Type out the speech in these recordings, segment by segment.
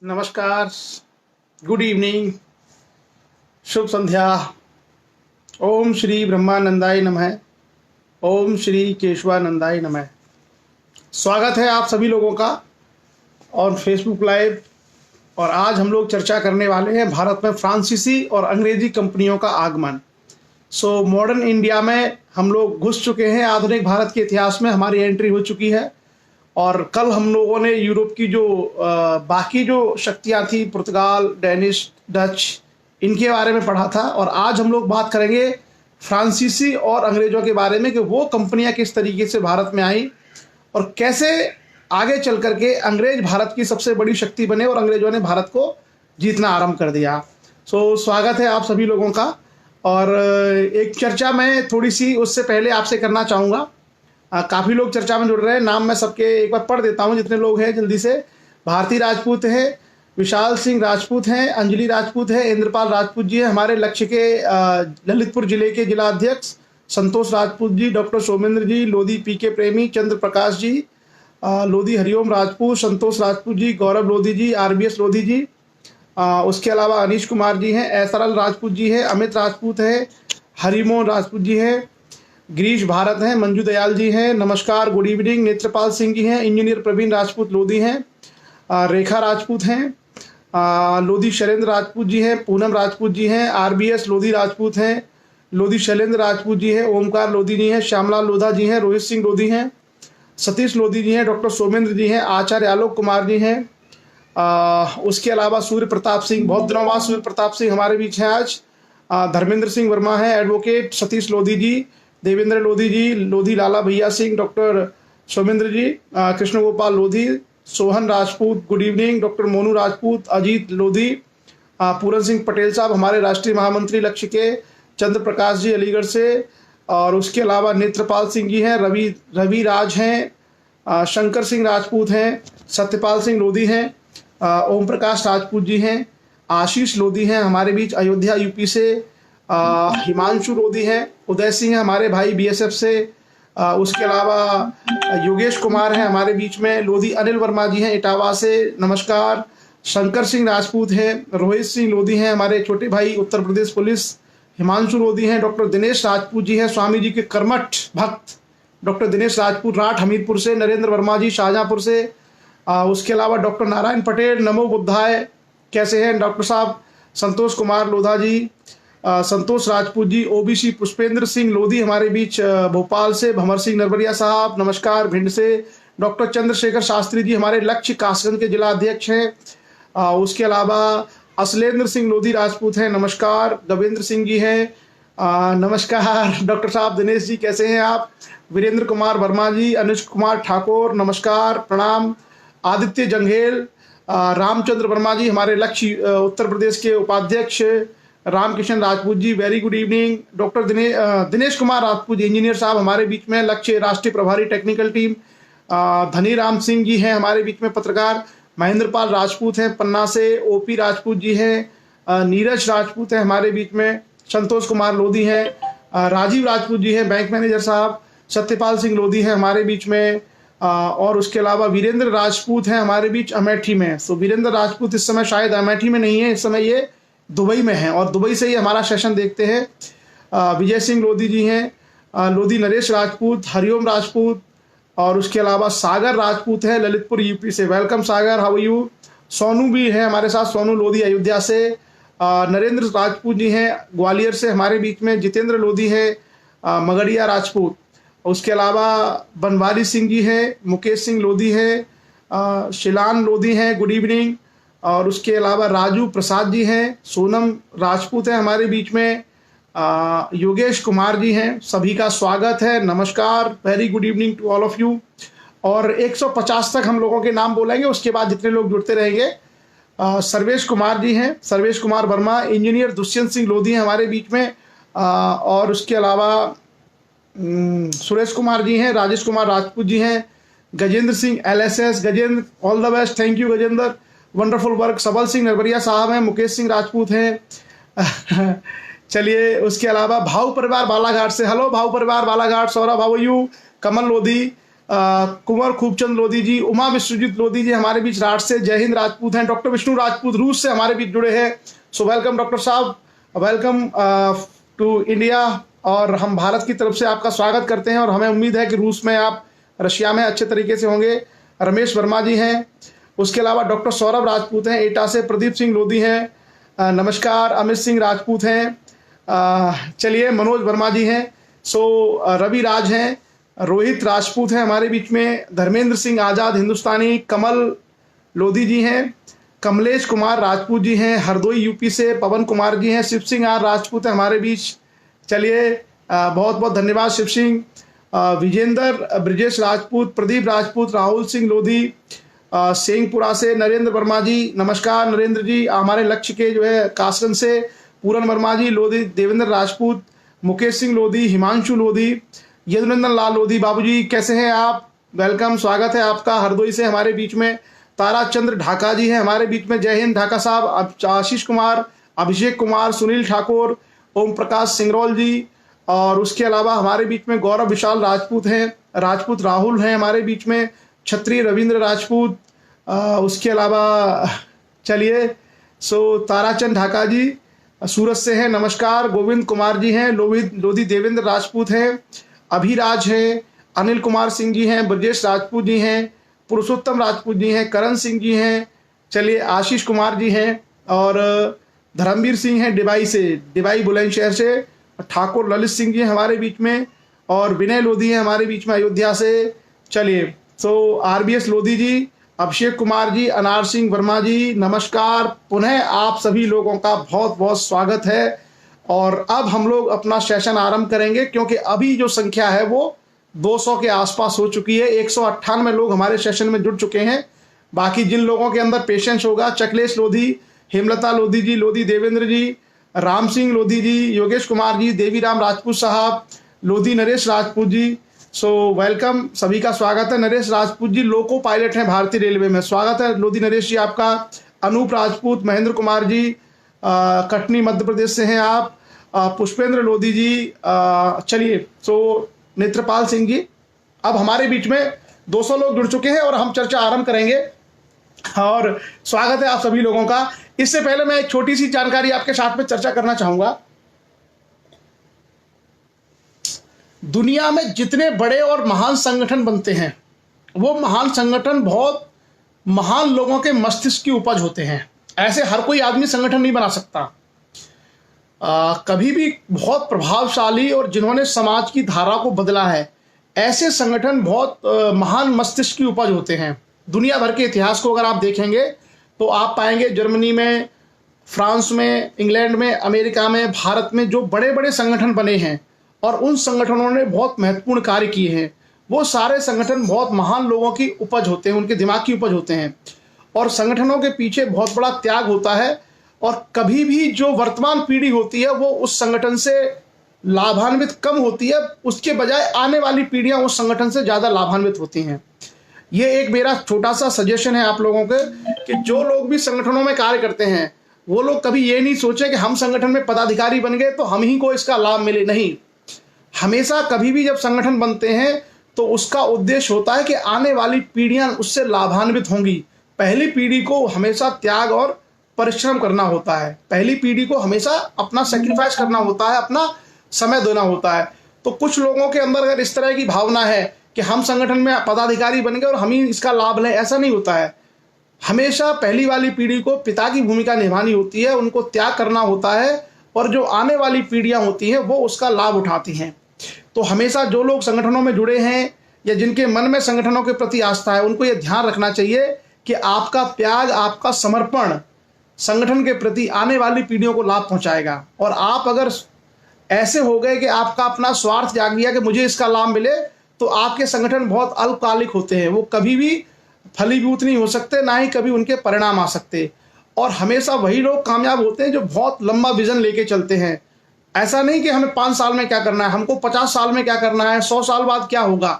नमस्कार, good evening, शुभ संध्या। ओम श्री ब्रह्मानंदाय नमः। ओम श्री केशवानंदाय नमः। स्वागत है आप सभी लोगों का और फेसबुक लाइव। और आज हम लोग चर्चा करने वाले हैं भारत में फ्रांसीसी और अंग्रेजी कंपनियों का आगमन। मॉडर्न इंडिया में हम लोग घुस चुके हैं। आधुनिक भारत के इतिहास में हमारी एंट्री हो चुकी है। और कल हम लोगों ने यूरोप की जो बाकी जो शक्तियां थी, पुर्तगाल, डेनिश, डच, इनके बारे में पढ़ा था। और आज हम लोग बात करेंगे फ्रांसीसी और अंग्रेजों के बारे में कि वो कंपनियां किस तरीके से भारत में आई और कैसे आगे चल करके अंग्रेज भारत की सबसे बड़ी शक्ति बने और अंग्रेजों ने भारत को जीतना आरंभ कर दिया। स्वागत है आप सभी लोगों का। और एक चर्चा मैं थोड़ी सी उससे पहले आपसे करना चाहूँगा। काफ़ी लोग चर्चा में जुड़ रहे हैं। नाम मैं सबके एक बार पढ़ देता हूँ जितने लोग हैं जल्दी से। भारती राजपूत है, विशाल सिंह राजपूत हैं, अंजलि राजपूत है, इंद्रपाल राजपूत जी है, हमारे लक्ष्य के ललितपुर जिले के जिला अध्यक्ष संतोष राजपूत जी, डॉक्टर सोमेंद्र जी, लोधी पीके प्रेमी, चंद्र प्रकाश जी, लोधी हरिओम राजपूत, संतोष राजपूत जी, गौरव लोधी जी, आरबीएस लोधी जी, उसके अलावा अनीश कुमार जी हैं, एसरल राजपूत जी है, अमित राजपूत है, हरिमोहन राजपूत जी है, गिरीश भारत हैं, मंजू दयाल जी हैं, नमस्कार, गुड इवनिंग, नेत्रपाल सिंह जी हैं, इंजीनियर प्रवीण राजपूत लोधी हैं, रेखा राजपूत हैं, लोधी शैलेंद्र राजपूत जी हैं, पूनम राजपूत जी हैं, आरबीएस लोधी राजपूत हैं, लोधी शैलेंद्र राजपूत जी हैं, ओमकार लोधी जी हैं, श्यामलाल लोधा जी हैं, रोहित सिंह लोधी हैं, सतीश लोधी जी हैं, डॉक्टर सोमेंद्र जी हैं, आचार्य आलोक कुमार जी हैं, उसके अलावा सूर्य प्रताप सिंह, बहुत दिनों बाद सूर्य प्रताप सिंह हमारे बीच हैं आज, धर्मेंद्र सिंह वर्मा है, advocate Satish Lodhi ji, Devendra Lodhi ji, Lodhi Lala Bhaiya Singh, doctor Somendra ji, Krishna Gopal Lodhi, Sohan Rajput, good evening, doctor Monu Rajput, Ajit Lodhi, Puran Singh Patel साहब हमारे राष्ट्रीय महामंत्री लक्ष्य के, चंद्र प्रकाश जी अलीगढ़ से, और उसके अलावा नेत्रपाल सिंह जी हैं, रवि राज हैं, शंकर सिंह राजपूत हैं, सत्यपाल सिंह लोधी हैं, ओम प्रकाश राजपूत जी हैं, आशीष लोधी हैं हमारे बीच अयोध्या यूपी से, हिमांशु लोधी हैं, उदय सिंह है हमारे भाई बीएसएफ से, उसके अलावा योगेश कुमार हैं हमारे बीच में, लोधी अनिल वर्मा जी हैं इटावा से, नमस्कार, शंकर सिंह राजपूत हैं, रोहित सिंह लोधी हैं हमारे छोटे भाई उत्तर प्रदेश पुलिस, हिमांशु लोधी हैं, डॉक्टर दिनेश राजपूत जी हैं स्वामी जी के कर्मठ भक्त, डॉक्टर दिनेश राजपूत राठ हमीरपुर से, नरेंद्र वर्मा जी शाहजहाँपुर से, उसके अलावा डॉक्टर नारायण पटेल नमो बुद्धाय, कैसे हैं डॉक्टर साहब, संतोष कुमार लोधा जी, संतोष राजपूत जी, ओबीसी पुष्पेंद्र सिंह लोधी हमारे बीच भोपाल से, भंवर सिंह नरबरिया साहब नमस्कार भिंड से, डॉक्टर चंद्रशेखर शास्त्री जी हमारे लक्ष्य कासगंज के जिला अध्यक्ष हैं, उसके अलावा असलेंद्र सिंह लोधी राजपूत हैं नमस्कार, गवेंद्र सिंह जी हैं नमस्कार, डॉक्टर साहब दिनेश जी कैसे हैं आप, वीरेंद्र कुमार वर्मा जी, अनुज कुमार ठाकुर नमस्कार प्रणाम, आदित्य जंघेल, रामचंद्र वर्मा जी हमारे लक्ष्य उत्तर प्रदेश के उपाध्यक्ष, Ramkishan Rajput ji very good evening, doctor Dinesh Kumar Rajput engineer साहब हमारे बीच में लक्ष्य राष्ट्रीय प्रभारी टेक्निकल टीम, धनी राम सिंह जी हैं हमारे बीच में पत्रकार, महेंद्र पाल राजपूत हैं पन्ना से, ओपी राजपूत जी हैं, नीरज राजपूत हैं हमारे बीच में, संतोष कुमार लोधी हैं, राजीव राजपूत जी हैं बैंक मैनेजर साहब, सत्यपाल सिंह लोधी हैं हमारे बीच में, और उसके अलावा वीरेंद्र राजपूत हैं हमारे बीच अमेठी में। वीरेंद्र राजपूत इस समय शायद अमेठी में नहीं है, इस समय ये दुबई में हैं और दुबई से ही हमारा सेशन देखते हैं। विजय सिंह लोधी जी हैं, लोधी नरेश राजपूत, हरिओम राजपूत, और उसके अलावा सागर राजपूत है ललितपुर यूपी से, welcome Sagar, how you. Sonu भी है हमारे साथ, सोनू लोधी अयोध्या से, नरेंद्र राजपूत जी हैं ग्वालियर से हमारे बीच में, जितेंद्र लोधी है मगड़िया राजपूत, उसके अलावा बनवारी सिंह जी हैं, मुकेश सिंह लोधी है, शिलान लोधी हैं गुड इवनिंग, और उसके अलावा राजू प्रसाद जी हैं, सोनम राजपूत है हमारे बीच में, योगेश कुमार जी हैं, सभी का स्वागत है नमस्कार, very good evening to all of you. और 150 तक हम लोगों के नाम बोलेंगे, उसके बाद जितने लोग जुड़ते रहेंगे। सर्वेश कुमार जी हैं, सर्वेश कुमार वर्मा, इंजीनियर दुष्यंत सिंह लोधी हैं हमारे बीच में, और उसके अलावा सुरेश कुमार जी हैं, राजेश कुमार राजपूत जी हैं, Gajendra Singh LSS, Gajendra all the best, thank you Gajendra, wonderful work, सबल सिंह नरबरिया साहब हैं, मुकेश सिंह राजपूत हैं चलिए उसके अलावा भाव परिवार बालाघाट से, हेलो भाव परिवार बालाघाट, सौरभ हाउ यू, कमल लोधी, कुंवर खूबचंद लोधी जी, उमा विश्वजीत लोधी जी हमारे बीच राठ से, जय हिंद राजपूत हैं। डॉक्टर विष्णु राजपूत रूस से हमारे बीच जुड़े हैं। सो वेलकम डॉक्टर साहब, वेलकम टू इंडिया। और हम भारत की तरफ से आपका स्वागत करते हैं और हमें उम्मीद है कि रूस में आप, रशिया में अच्छे तरीके से होंगे। रमेश वर्मा जी हैं, उसके अलावा डॉक्टर सौरभ राजपूत हैं एटा से, प्रदीप सिंह लोधी हैं, नमस्कार। अमित सिंह राजपूत हैं, चलिए मनोज वर्मा जी हैं। सो रवि राज हैं, रोहित राजपूत हैं हमारे बीच में, धर्मेंद्र सिंह आज़ाद हिंदुस्तानी, कमल लोधी जी हैं, कमलेश कुमार राजपूत जी हैं, हरदोई यूपी से पवन कुमार जी हैं, शिव सिंह आर राजपूत हैं हमारे बीच। चलिए बहुत बहुत धन्यवाद शिव सिंह। विजेंद्र ब्रिजेश राजपूत, प्रदीप राजपूत, राहुल सिंह लोधी सिंहपुरा से, नरेंद्र वर्मा जी नमस्कार। नरेंद्र जी हमारे लक्ष्य के जो है कासगंज से, पूरन वर्मा जी लोधी, देवेंद्र राजपूत, मुकेश सिंह लोधी, हिमांशु लोधी, यदुनंदन लाल लोधी। बाबूजी कैसे हैं आप? वेलकम, स्वागत है आपका। हरदोई से हमारे बीच में तारा चंद्र ढाका जी हैं हमारे बीच में, जय हिंद ढाका साहब। आशीष कुमार, अभिषेक कुमार, सुनील ठाकुर, ओम प्रकाश सिंगरौल जी, और उसके अलावा हमारे बीच में गौरव विशाल राजपूत हैं, राजपूत राहुल हैं हमारे बीच में, छत्री रविंद्र राजपूत, उसके अलावा चलिए सो ताराचंद ढाका जी सूरत से हैं, नमस्कार। गोविंद कुमार जी हैं, लोधी देवेंद्र राजपूत हैं, अभिराज हैं, अनिल कुमार सिंह जी हैं, ब्रजेश राजपूत जी हैं, पुरुषोत्तम राजपूत जी हैं, करण सिंह जी हैं, चलिए आशीष कुमार जी हैं, और धर्मवीर सिंह हैं डिबाई से, डिबाई बुलंदशहर से, ठाकुर ललित सिंह जी हमारे बीच में, और विनय लोधी हैं हमारे बीच में अयोध्या से। चलिए सो RBS लोधी जी, अभिषेक कुमार जी, अनार सिंह वर्मा जी नमस्कार। पुनः आप सभी लोगों का बहुत बहुत स्वागत है। और अब हम लोग अपना सेशन आरंभ करेंगे, क्योंकि अभी जो संख्या है वो 200 के आसपास हो चुकी है। 198 लोग हमारे सेशन में जुड़ चुके हैं। बाकी जिन लोगों के अंदर पेशेंस होगा, चकलेश लोधी, हेमलता लोधी जी, लोधी देवेंद्र जी, राम सिंह लोधी जी, योगेश कुमार जी, देवीराम राजपूत साहब, लोधी नरेश राजपूत जी। सो वेलकम, सभी का स्वागत है। नरेश राजपूत जी लोको पायलट हैं भारतीय रेलवे में, स्वागत है लोधी नरेश जी आपका। अनूप राजपूत, महेंद्र कुमार जी कटनी मध्य प्रदेश से हैं आप, पुष्पेंद्र लोधी जी, चलिए सो नेत्रपाल सिंह जी। अब हमारे बीच में 200 लोग जुड़ चुके हैं और हम चर्चा आरंभ करेंगे, और स्वागत है आप सभी लोगों का। इससे पहले मैं एक छोटी सी जानकारी आपके साथ में चर्चा करना चाहूंगा। दुनिया में जितने बड़े और महान संगठन बनते हैं, वो महान संगठन बहुत महान लोगों के मस्तिष्क की उपज होते हैं। ऐसे हर कोई आदमी संगठन नहीं बना सकता। कभी भी बहुत प्रभावशाली और जिन्होंने समाज की धारा को बदला है, ऐसे संगठन बहुत महान मस्तिष्क की उपज होते हैं। दुनिया भर के इतिहास को अगर आप देखेंगे तो आप पाएंगे जर्मनी में, फ्रांस में, इंग्लैंड में, अमेरिका में, भारत में जो बड़े बड़े संगठन बने हैं और उन संगठनों ने बहुत महत्वपूर्ण कार्य किए हैं, वो सारे संगठन बहुत महान लोगों की उपज होते हैं, उनके दिमाग की उपज होते हैं। और संगठनों के पीछे बहुत बड़ा त्याग होता है, और कभी भी जो वर्तमान पीढ़ी होती है वो उस संगठन से लाभान्वित कम होती है, उसके बजाय आने वाली पीढ़ियां उस संगठन से ज़्यादा लाभान्वित होती हैं। ये एक मेरा छोटा सा सजेशन है आप लोगों के, कि जो लोग भी संगठनों में कार्य करते हैं वो लोग कभी ये नहीं सोचे कि हम संगठन में पदाधिकारी बन गए तो हम ही को इसका लाभ मिले। नहीं, हमेशा कभी भी जब संगठन बनते हैं तो उसका उद्देश्य होता है कि आने वाली पीढ़ियां उससे लाभान्वित होंगी। पहली पीढ़ी को हमेशा त्याग और परिश्रम करना होता है, पहली पीढ़ी को हमेशा अपना सेक्रीफाइस करना होता है, अपना समय देना होता है। तो कुछ लोगों के अंदर अगर इस तरह की भावना है कि हम संगठन में पदाधिकारी बन गए और हम ही इसका लाभ लें, ऐसा नहीं होता है। हमेशा पहली वाली पीढ़ी को पिता की भूमिका निभानी होती है, उनको त्याग करना होता है, और जो आने वाली पीढ़ियां होती हैं वो उसका लाभ उठाती हैं। तो हमेशा जो लोग संगठनों में जुड़े हैं या जिनके मन में संगठनों के प्रति आस्था है, उनको ये ध्यान रखना चाहिए कि आपका त्याग, आपका समर्पण संगठन के प्रति आने वाली पीढ़ियों को लाभ पहुंचाएगा। और आप अगर ऐसे हो गए कि आपका अपना स्वार्थ जाग गया कि मुझे इसका लाभ मिले, तो आपके संगठन बहुत अल्पकालिक होते हैं, वो कभी भी फलीभूत नहीं हो सकते, ना ही कभी उनके परिणाम आ सकते। और हमेशा वही लोग कामयाब होते हैं जो बहुत लंबा विजन लेके चलते हैं। ऐसा नहीं कि हमें 5 साल में क्या करना है, हमको 50 साल में क्या करना है, 100 साल बाद क्या होगा।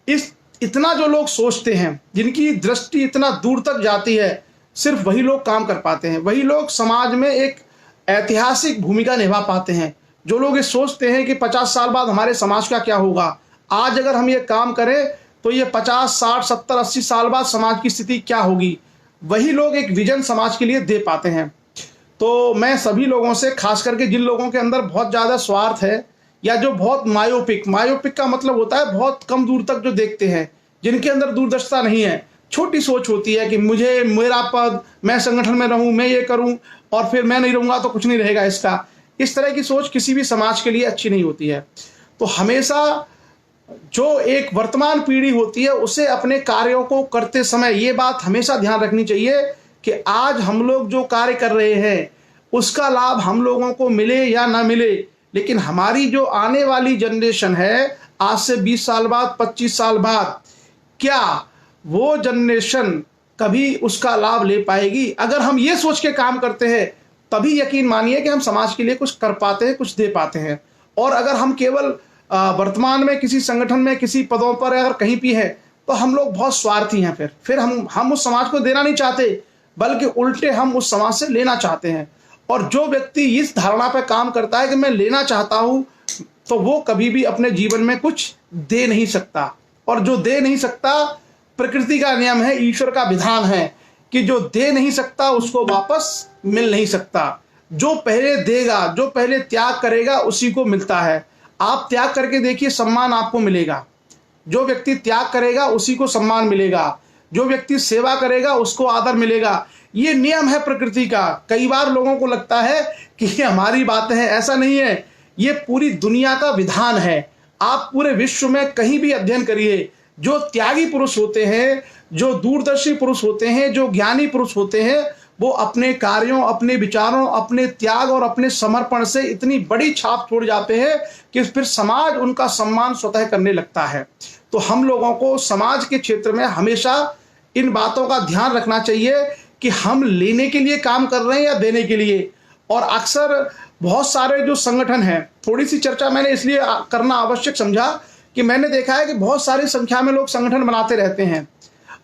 इतना जो लोग सोचते हैं, जिनकी दृष्टि इतना दूर तक जाती है, सिर्फ वही लोग काम कर पाते हैं, वही लोग समाज में एक ऐतिहासिक भूमिका निभा पाते हैं। जो लोग ये सोचते हैं कि 50 साल बाद हमारे समाज का क्या होगा, आज अगर हम ये काम करें तो ये 50, 60, 70, 80 साल बाद समाज की स्थिति क्या होगी, वही लोग एक विजन समाज के लिए दे पाते हैं। तो मैं सभी लोगों से, खास करके जिन लोगों के अंदर बहुत ज़्यादा स्वार्थ है या जो बहुत मायोपिक का मतलब होता है बहुत कम दूर तक जो देखते हैं, जिनके अंदर दूरदर्शिता नहीं है, छोटी सोच होती है कि मुझे मेरा पद, मैं संगठन में रहूं, मैं ये करूं और फिर मैं नहीं रहूंगा तो कुछ नहीं रहेगा इसका, इस तरह की सोच किसी भी समाज के लिए अच्छी नहीं होती है। तो हमेशा जो एक वर्तमान पीढ़ी होती है उसे अपने कार्यों को करते समय ये बात हमेशा ध्यान रखनी चाहिए कि आज हम लोग जो कार्य कर रहे हैं उसका लाभ हम लोगों को मिले या ना मिले, लेकिन हमारी जो आने वाली जनरेशन है आज से 20 साल बाद, 25 साल बाद, क्या वो जनरेशन कभी उसका लाभ ले पाएगी? अगर हम ये सोच के काम करते हैं तभी यकीन मानिए कि हम समाज के लिए कुछ कर पाते हैं, कुछ दे पाते हैं। और अगर हम केवल वर्तमान में किसी संगठन में किसी पदों पर अगर कहीं भी है तो हम लोग बहुत स्वार्थी हैं, फिर हम उस समाज को देना नहीं चाहते, बल्कि उल्टे हम उस समाज से लेना चाहते हैं। और जो व्यक्ति इस धारणा पर काम करता है कि मैं लेना चाहता हूं, तो वो कभी भी अपने जीवन में कुछ दे नहीं सकता। और जो दे नहीं सकता, प्रकृति का नियम है, ईश्वर का विधान है कि जो दे नहीं सकता उसको वापस मिल नहीं सकता। जो पहले देगा, जो पहले त्याग करेगा उसी को मिलता है। आप त्याग करके देखिए, सम्मान आपको मिलेगा। जो व्यक्ति त्याग करेगा उसी को सम्मान मिलेगा, जो व्यक्ति सेवा करेगा उसको आदर मिलेगा। ये नियम है प्रकृति का। कई बार लोगों को लगता है कि ये हमारी बातें हैं, ऐसा नहीं है, ये पूरी दुनिया का विधान है। आप पूरे विश्व में कहीं भी अध्ययन करिए, जो त्यागी पुरुष होते हैं, जो दूरदर्शी पुरुष होते हैं, जो ज्ञानी पुरुष होते हैं, वो अपने कार्यों, अपने विचारों, अपने त्याग और अपने समर्पण से इतनी बड़ी छाप छोड़ जाते हैं कि फिर समाज उनका सम्मान स्वतः करने लगता है। तो हम लोगों को समाज के क्षेत्र में हमेशा इन बातों का ध्यान रखना चाहिए कि हम लेने के लिए काम कर रहे हैं या देने के लिए। और अक्सर बहुत सारे जो संगठन हैं, थोड़ी सी चर्चा मैंने इसलिए करना आवश्यक समझा कि मैंने देखा है कि बहुत सारी संख्या में लोग संगठन बनाते रहते हैं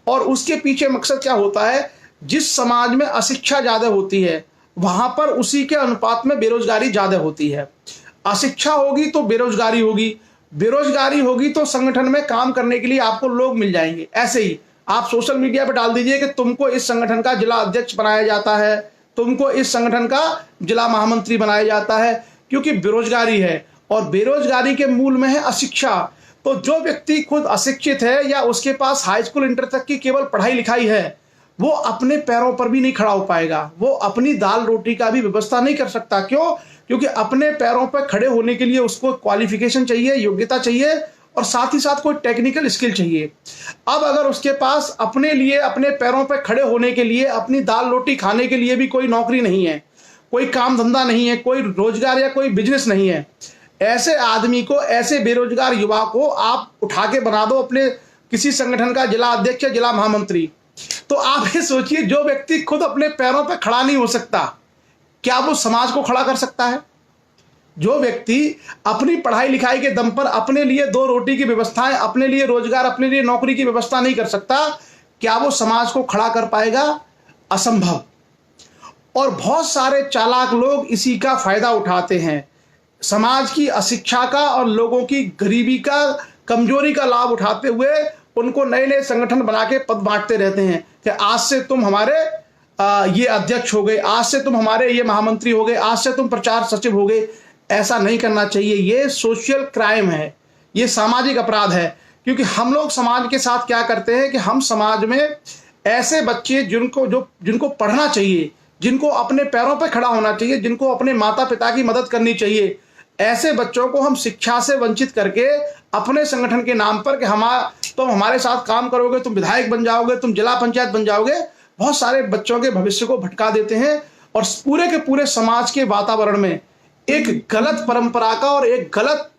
और उसके पीछे मकसद क्या होता है, जिस समाज में अशिक्षा ज़्यादा होती है वहाँ पर उसी के अनुपात में बेरोजगारी ज़्यादा होती है। अशिक्षा होगी तो बेरोजगारी होगी, बेरोजगारी होगी तो संगठन में काम करने के लिए आपको लोग मिल जाएंगे। ऐसे ही आप सोशल मीडिया पर डाल दीजिए कि तुमको इस संगठन का जिला अध्यक्ष बनाया जाता है, तुमको इस संगठन का जिला महामंत्री बनाया जाता है, क्योंकि बेरोजगारी है और बेरोजगारी के मूल में है अशिक्षा। तो जो व्यक्ति खुद अशिक्षित है या उसके पास हाई स्कूल, इंटर तक की केवल पढ़ाई लिखाई है, वो अपने पैरों पर भी नहीं खड़ा हो पाएगा, वो अपनी दाल रोटी का भी व्यवस्था नहीं कर सकता। क्यों? क्योंकि अपने पैरों पर खड़े होने के लिए उसको क्वालिफिकेशन चाहिए, योग्यता चाहिए और साथ ही साथ कोई टेक्निकल स्किल चाहिए। अब अगर उसके पास अपने लिए, अपने पैरों पर खड़े होने के लिए, अपनी दाल रोटी खाने के लिए भी कोई नौकरी नहीं है, कोई काम धंधा नहीं है, कोई रोजगार या कोई बिजनेस नहीं है, ऐसे आदमी को, ऐसे बेरोजगार युवा को आप उठा के बना दो अपने किसी संगठन का जिला अध्यक्ष या जिला महामंत्री, तो आप ये सोचिए, जो व्यक्ति खुद अपने पैरों पर खड़ा नहीं हो सकता, क्या वो समाज को खड़ा कर सकता है? जो व्यक्ति अपनी पढ़ाई लिखाई के दम पर अपने लिए दो रोटी की व्यवस्थाएं, अपने लिए रोजगार, अपने लिए नौकरी की व्यवस्था नहीं कर सकता, क्या वो समाज को खड़ा कर पाएगा? असंभव। और बहुत सारे चालाक लोग इसी का फायदा उठाते हैं, समाज की अशिक्षा का और लोगों की गरीबी का, कमजोरी का लाभ उठाते हुए उनको नए नए संगठन बना के पद बांटते रहते हैं कि आज से तुम हमारे ये अध्यक्ष हो गए, आज से तुम हमारे ये महामंत्री हो गए, आज से तुम प्रचार सचिव हो गए। ऐसा नहीं करना चाहिए। ये सोशल क्राइम है, ये सामाजिक अपराध है। क्योंकि हम लोग समाज के साथ क्या करते हैं कि हम समाज में ऐसे बच्चे जिनको पढ़ना चाहिए, जिनको अपने पैरों पर खड़ा होना चाहिए, जिनको अपने माता पिता की मदद करनी चाहिए, ऐसे बच्चों को हम शिक्षा से वंचित करके अपने संगठन के नाम पर कि तुम हमारे साथ काम करोगे, तुम विधायक बन जाओगे, तुम जिला पंचायत बन जाओगे, बहुत सारे बच्चों के भविष्य को भटका देते हैं और पूरे के पूरे समाज के वातावरण में एक गलत परंपरा का और एक गलत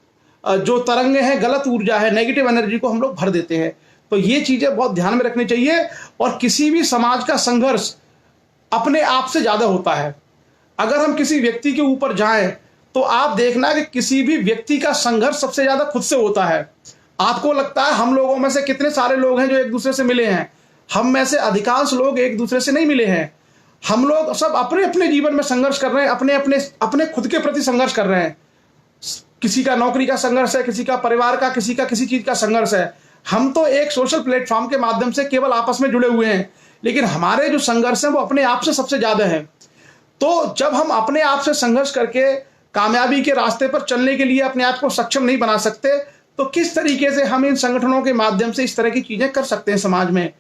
जो तरंगे हैं, गलत ऊर्जा है, नेगेटिव एनर्जी को हम लोग भर देते हैं। तो ये चीजें बहुत ध्यान में रखनी चाहिए। और किसी भी समाज का संघर्ष अपने आप से ज्यादा होता है। अगर हम किसी व्यक्ति के ऊपर जाएं तो आप देखना कि किसी भी व्यक्ति का संघर्ष सबसे ज्यादा खुद से होता है। आपको लगता है हम लोगों में से कितने सारे लोग हैं जो एक दूसरे से मिले हैं? हम में से अधिकांश लोग एक दूसरे से नहीं मिले हैं। हम लोग सब अपने अपने जीवन में संघर्ष कर रहे हैं, अपने खुद के प्रति संघर्ष कर रहे हैं। किसी का नौकरी का संघर्ष है, किसी का परिवार का, किसी का किसी चीज का संघर्ष है। हम तो एक सोशल प्लेटफॉर्म के माध्यम से केवल आपस में जुड़े हुए हैं, लेकिन हमारे जो संघर्ष हैं वो अपने आप से सबसे ज्यादा है। तो जब हम अपने आप से संघर्ष करके कामयाबी के रास्ते पर चलने के लिए अपने आप को सक्षम नहीं बना सकते, तो किस तरीके से हम इन संगठनों के माध्यम से इस तरह की चीजें कर सकते हैं समाज में।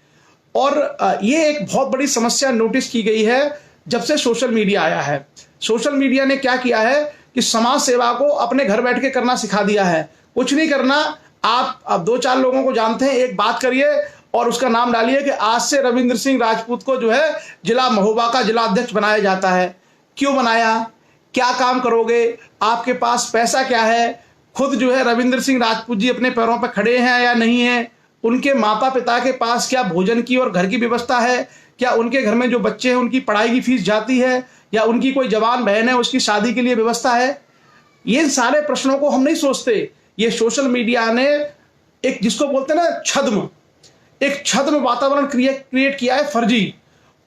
और ये एक बहुत बड़ी समस्या नोटिस की गई है जब से सोशल मीडिया आया है। सोशल मीडिया ने क्या किया है कि समाज सेवा को अपने घर बैठ के करना सिखा दिया है। कुछ नहीं करना, आप अब 2-4 लोगों को जानते हैं, एक बात करिए और उसका नाम डालिए कि आज से रविंद्र सिंह राजपूत को जो है जिला महोबा का जिला अध्यक्ष बनाया जाता है। क्यों बनाया, क्या काम करोगे, आपके पास पैसा क्या है, खुद जो है रविंद्र सिंह राजपूत जी अपने पैरों पर खड़े हैं या नहीं है, उनके माता पिता के पास क्या भोजन की और घर की व्यवस्था है, क्या उनके घर में जो बच्चे हैं उनकी पढ़ाई की फीस जाती है, या उनकी कोई जवान बहन है उसकी शादी के लिए व्यवस्था है। ये सारे प्रश्नों को हम नहीं सोचते। ये सोशल मीडिया ने एक, जिसको बोलते हैं ना एक छद्म वातावरण क्रिएट किया है, फर्जी।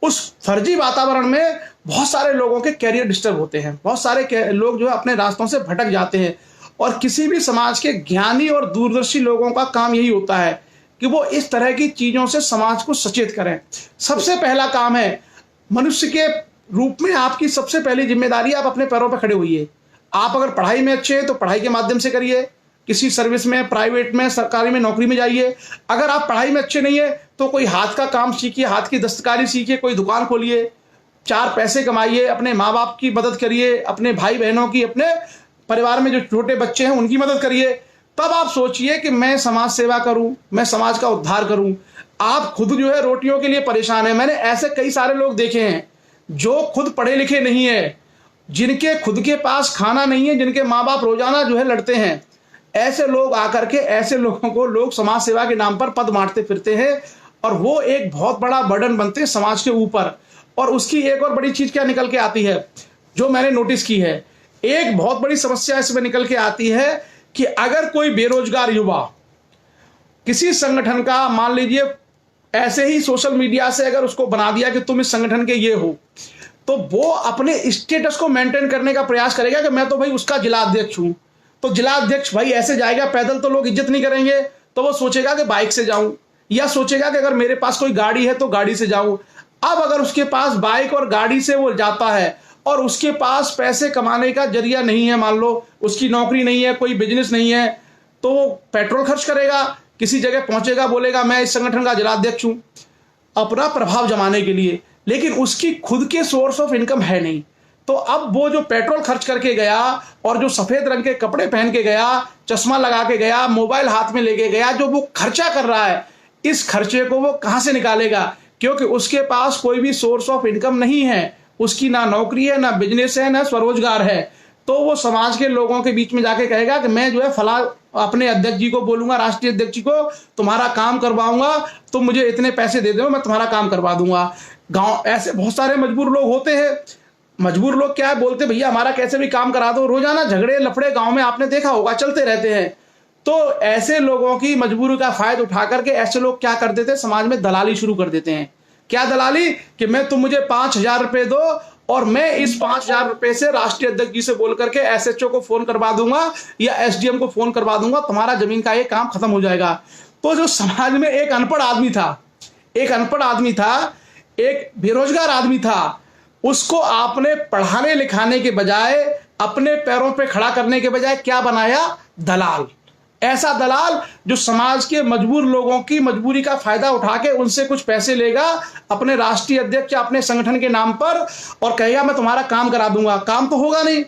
उस फर्जी वातावरण में बहुत सारे लोगों के कैरियर डिस्टर्ब होते हैं, बहुत सारे लोग जो है अपने रास्तों से भटक जाते हैं। और किसी भी समाज के ज्ञानी और दूरदर्शी लोगों का काम यही होता है कि वो इस तरह की चीजों से समाज को सचेत करें। सबसे पहला काम है, मनुष्य के रूप में आपकी सबसे पहली जिम्मेदारी, आप अपने पैरों पर खड़े होइए। आप अगर पढ़ाई में अच्छे हैं तो पढ़ाई के माध्यम से करिए, किसी सर्विस में, प्राइवेट में, सरकारी में नौकरी में जाइए। अगर आप पढ़ाई में अच्छे नहीं है तो कोई हाथ का काम सीखिए, हाथ की दस्तकारी सीखिए, कोई दुकान खोलिए, 4 पैसे कमाइए, अपने माँ बाप की मदद करिए, अपने भाई बहनों की, अपने परिवार में जो छोटे बच्चे हैं उनकी मदद करिए। तब आप सोचिए कि मैं समाज सेवा करूं, मैं समाज का उद्धार करूं। आप खुद जो है रोटियों के लिए परेशान है। मैंने ऐसे कई सारे लोग देखे हैं जो खुद पढ़े लिखे नहीं है, जिनके खुद के पास खाना नहीं है, जिनके माँ बाप रोजाना जो है लड़ते हैं। ऐसे लोग आकर के ऐसे लोगों को लोग समाज सेवा के नाम पर पद बांटते फिरते हैं और वो एक बहुत बड़ा बर्डन बनते हैं समाज के ऊपर। और उसकी एक और बड़ी चीज क्या निकल के आती है जो मैंने नोटिस की है, एक बहुत बड़ी समस्या इसमें निकल के आती है कि अगर कोई बेरोजगार युवा किसी संगठन का, मान लीजिए ऐसे ही सोशल मीडिया से अगर उसको बना दिया कि तुम इस संगठन के ये हो, तो वो अपने स्टेटस को मेंटेन करने का प्रयास करेगा कि मैं तो भाई उसका जिला अध्यक्ष हूं। तो जिला अध्यक्ष भाई ऐसे जाएगा, पैदल तो लोग इज्जत नहीं करेंगे, तो वो सोचेगा कि बाइक से जाऊं, या सोचेगा कि अगर मेरे पास कोई गाड़ी है तो गाड़ी से जाऊं। अब अगर उसके पास बाइक और गाड़ी से वो जाता है और उसके पास पैसे कमाने का जरिया नहीं है, मान लो उसकी नौकरी नहीं है, कोई बिजनेस नहीं है, तो वो पेट्रोल खर्च करेगा, किसी जगह पहुंचेगा, बोलेगा मैं इस संगठन का जिला अध्यक्ष हूं, अपना प्रभाव जमाने के लिए, लेकिन उसकी खुद के सोर्स ऑफ इनकम है नहीं। तो अब वो जो पेट्रोल खर्च करके गया और जो सफेद रंग के कपड़े पहन के गया, चश्मा लगा के गया, मोबाइल हाथ में लेके गया, जो वो खर्चा कर रहा है, इस खर्चे को वो कहां से निकालेगा? क्योंकि उसके पास कोई भी सोर्स ऑफ इनकम नहीं है, उसकी ना नौकरी है, ना बिजनेस है, ना स्वरोजगार है। तो वो समाज के लोगों के बीच में जाके कहेगा कि मैं जो है फला अपने अध्यक्ष जी को बोलूंगा, राष्ट्रीय अध्यक्ष जी को, तुम्हारा काम करवाऊंगा, तुम मुझे इतने पैसे दे दो, मैं तुम्हारा काम करवा दूंगा। गांव ऐसे बहुत सारे मजबूर लोग होते हैं। मजबूर लोग क्या है, बोलते भैया हमारा कैसे भी काम करा दो। रोजाना झगड़े लफड़े गांव में आपने देखा होगा चलते रहते हैं। तो ऐसे लोगों की मजबूरी का फायदा उठा करके ऐसे लोग क्या कर देते हैं, समाज में दलाली शुरू कर देते हैं। क्या दलाली? कि तुम मुझे 5,000 रुपए दो और मैं इस 5,000 रुपए से राष्ट्रीय अध्यक्ष जी से बोल करके एसएचओ को फोन करवा दूंगा या एसडीएम को फोन करवा दूंगा, तुम्हारा जमीन का ये काम खत्म हो जाएगा। तो जो समाज में एक अनपढ़ आदमी था, एक बेरोजगार आदमी था, उसको आपने पढ़ाने लिखाने के बजाय, अपने पैरों पे खड़ा करने के बजाय क्या बनाया? दलाल। ऐसा दलाल जो समाज के मजबूर लोगों की मजबूरी का फायदा उठा के उनसे कुछ पैसे लेगा अपने राष्ट्रीय अध्यक्ष या अपने संगठन के नाम पर और कहेगा मैं तुम्हारा काम करा दूंगा। काम तो होगा नहीं।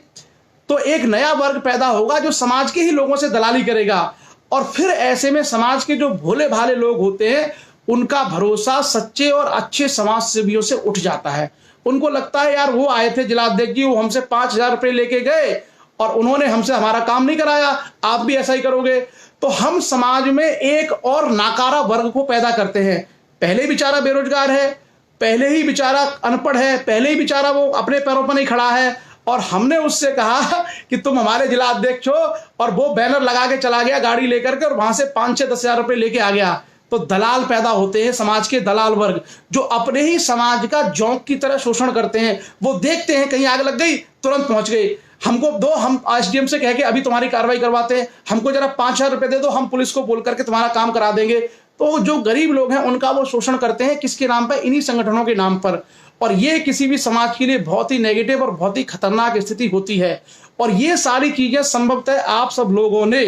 तो एक नया वर्ग पैदा होगा जो समाज के ही लोगों से दलाली करेगा। और फिर ऐसे में समाज के जो भोले भाले लोग होते हैं उनका भरोसा सच्चे और अच्छे समाज सेवियों से उठ जाता है। उनको लगता है यार वो आए थे जिला अध्यक्ष जी, वो हमसे 5,000 रुपए लेके गए और उन्होंने हमसे हमारा काम नहीं कराया, आप भी ऐसा ही करोगे। तो हम समाज में एक और नाकारा वर्ग को पैदा करते हैं। पहले ही बेचारा बेरोजगार है, पहले ही बेचारा अनपढ़ है, पहले ही बेचारा वो अपने पैरों पर नहीं खड़ा है, और हमने उससे कहा कि तुम हमारे जिला अध्यक्ष हो, और वो बैनर लगा के चला गया गाड़ी लेकर के और वहां से 5-6-10 हजार रुपए लेके आ गया। तो दलाल पैदा होते हैं, समाज के दलाल वर्ग, जो अपने ही समाज का जोंक की तरह शोषण करते हैं। वो देखते हैं कहीं आग लग गई तुरंत पहुंच गए। हमको दो, हम एसडीएम से कह के अभी तुम्हारी कार्रवाई करवाते हैं, हमको जरा 5,000 रुपए दे दो, हम पुलिस को बोल करके तुम्हारा काम करा देंगे। तो जो गरीब लोग हैं उनका वो शोषण करते हैं, किसके नाम पर? इन्हीं संगठनों के नाम पर। और ये किसी भी समाज के लिए बहुत ही नेगेटिव और बहुत ही खतरनाक स्थिति होती है। और ये सारी चीजें संभवतः आप सब लोगों ने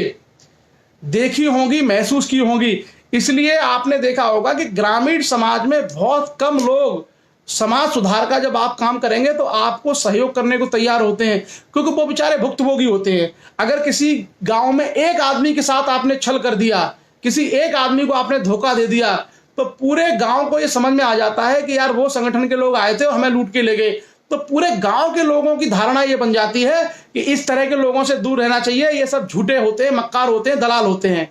देखी होंगी, महसूस की होंगी। इसलिए आपने देखा होगा कि ग्रामीण समाज में बहुत कम लोग समाज सुधार का जब आप काम करेंगे तो आपको सहयोग करने को तैयार होते हैं, क्योंकि वो बेचारे भुक्तभोगी होते हैं। अगर किसी गांव में एक आदमी के साथ आपने छल कर दिया, किसी एक आदमी को आपने धोखा दे दिया, तो पूरे गांव को ये समझ में आ जाता है कि यार वो संगठन के लोग आए थे और हमें लूट के ले गए। तो पूरे गांव के लोगों की धारणा ये बन जाती है कि इस तरह के लोगों से दूर रहना चाहिए, ये सब झूठे होते हैं, मक्कार होते हैं, दलाल होते हैं।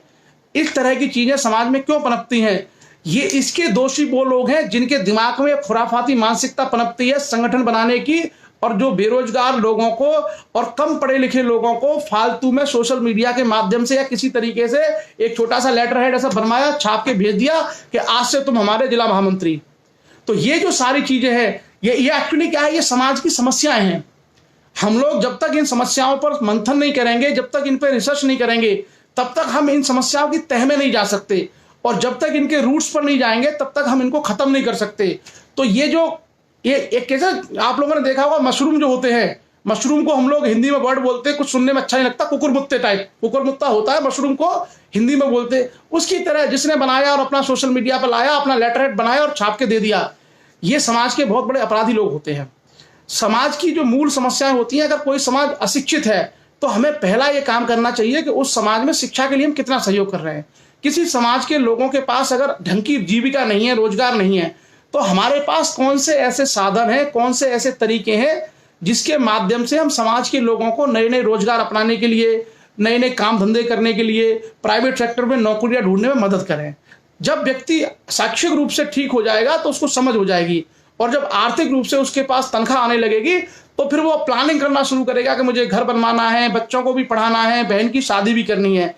इस तरह की चीजें समाज में क्यों पनपती हैं? ये इसके दोषी वो लोग हैं जिनके दिमाग में खुराफाती मानसिकता पनपती है संगठन बनाने की, और जो बेरोजगार लोगों को और कम पढ़े लिखे लोगों को फालतू में सोशल मीडिया के माध्यम से या किसी तरीके से एक छोटा सा लेटर हेड ऐसा बनवाया, छाप के भेज दिया कि आज से तुम हमारे जिला महामंत्री। तो ये जो सारी चीजें हैं, ये एक्चुअली क्या है? ये समाज की समस्याएं हैं। हम लोग जब तक इन समस्याओं पर मंथन नहीं करेंगे, जब तक इन पर रिसर्च नहीं करेंगे, तब तक हम इन समस्याओं की तह में नहीं जा सकते। और जब तक इनके रूट्स पर नहीं जाएंगे तब तक हम इनको खत्म नहीं कर सकते। तो ये जो एक कैसे आप लोगों ने देखा होगा, मशरूम जो होते हैं, मशरूम को हम लोग हिंदी में वर्ड बोलते हैं, कुछ सुनने में अच्छा नहीं लगता, कुकुरमुत्ते टाइप, कुकुरमुत्ता होता है, मशरूम को हिंदी में बोलते। उसकी तरह जिसने बनाया और अपना सोशल मीडिया पर लाया, अपना लेटर हेड बनाया और छाप के दे दिया, ये समाज के बहुत बड़े अपराधी लोग होते हैं। समाज की जो मूल समस्याएं होती हैं, अगर कोई समाज अशिक्षित है तो हमें पहला ये काम करना चाहिए कि उस समाज में शिक्षा के लिए हम कितना सहयोग कर रहे हैं। किसी समाज के लोगों के पास अगर ढंग की जीविका नहीं है, रोजगार नहीं है, तो हमारे पास कौन से ऐसे साधन हैं, कौन से ऐसे तरीके हैं जिसके माध्यम से हम समाज के लोगों को नए नए रोजगार अपनाने के लिए, नए नए काम धंधे करने के लिए, प्राइवेट सेक्टर में नौकरियां ढूंढने में मदद करें। जब व्यक्ति शैक्षिक रूप से ठीक हो जाएगा तो उसको समझ हो जाएगी, और जब आर्थिक रूप से उसके पास तनख्वाह आने लगेगी तो फिर वो प्लानिंग करना शुरू करेगा कि मुझे घर बनवाना है, बच्चों को भी पढ़ाना है, बहन की शादी भी करनी है।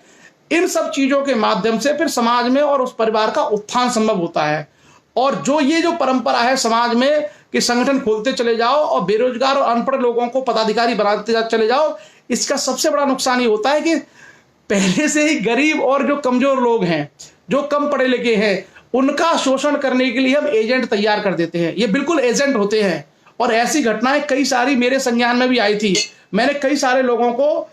इन सब चीजों के माध्यम से फिर समाज में और उस परिवार का उत्थान संभव होता है। और जो ये जो परंपरा है समाज में कि संगठन खोलते चले जाओ और बेरोजगार और अनपढ़ लोगों को पदाधिकारी बनाते चले जाओ, इसका सबसे बड़ा नुकसान ये होता है कि पहले से ही गरीब और जो कमजोर लोग हैं, जो कम पढ़े लिखे हैं, उनका शोषण करने के लिए हम एजेंट तैयार कर देते हैं। ये बिल्कुल एजेंट होते हैं। और ऐसी घटनाएं कई सारी मेरे संज्ञान में भी आई थी। मैंने कई सारे लोगों को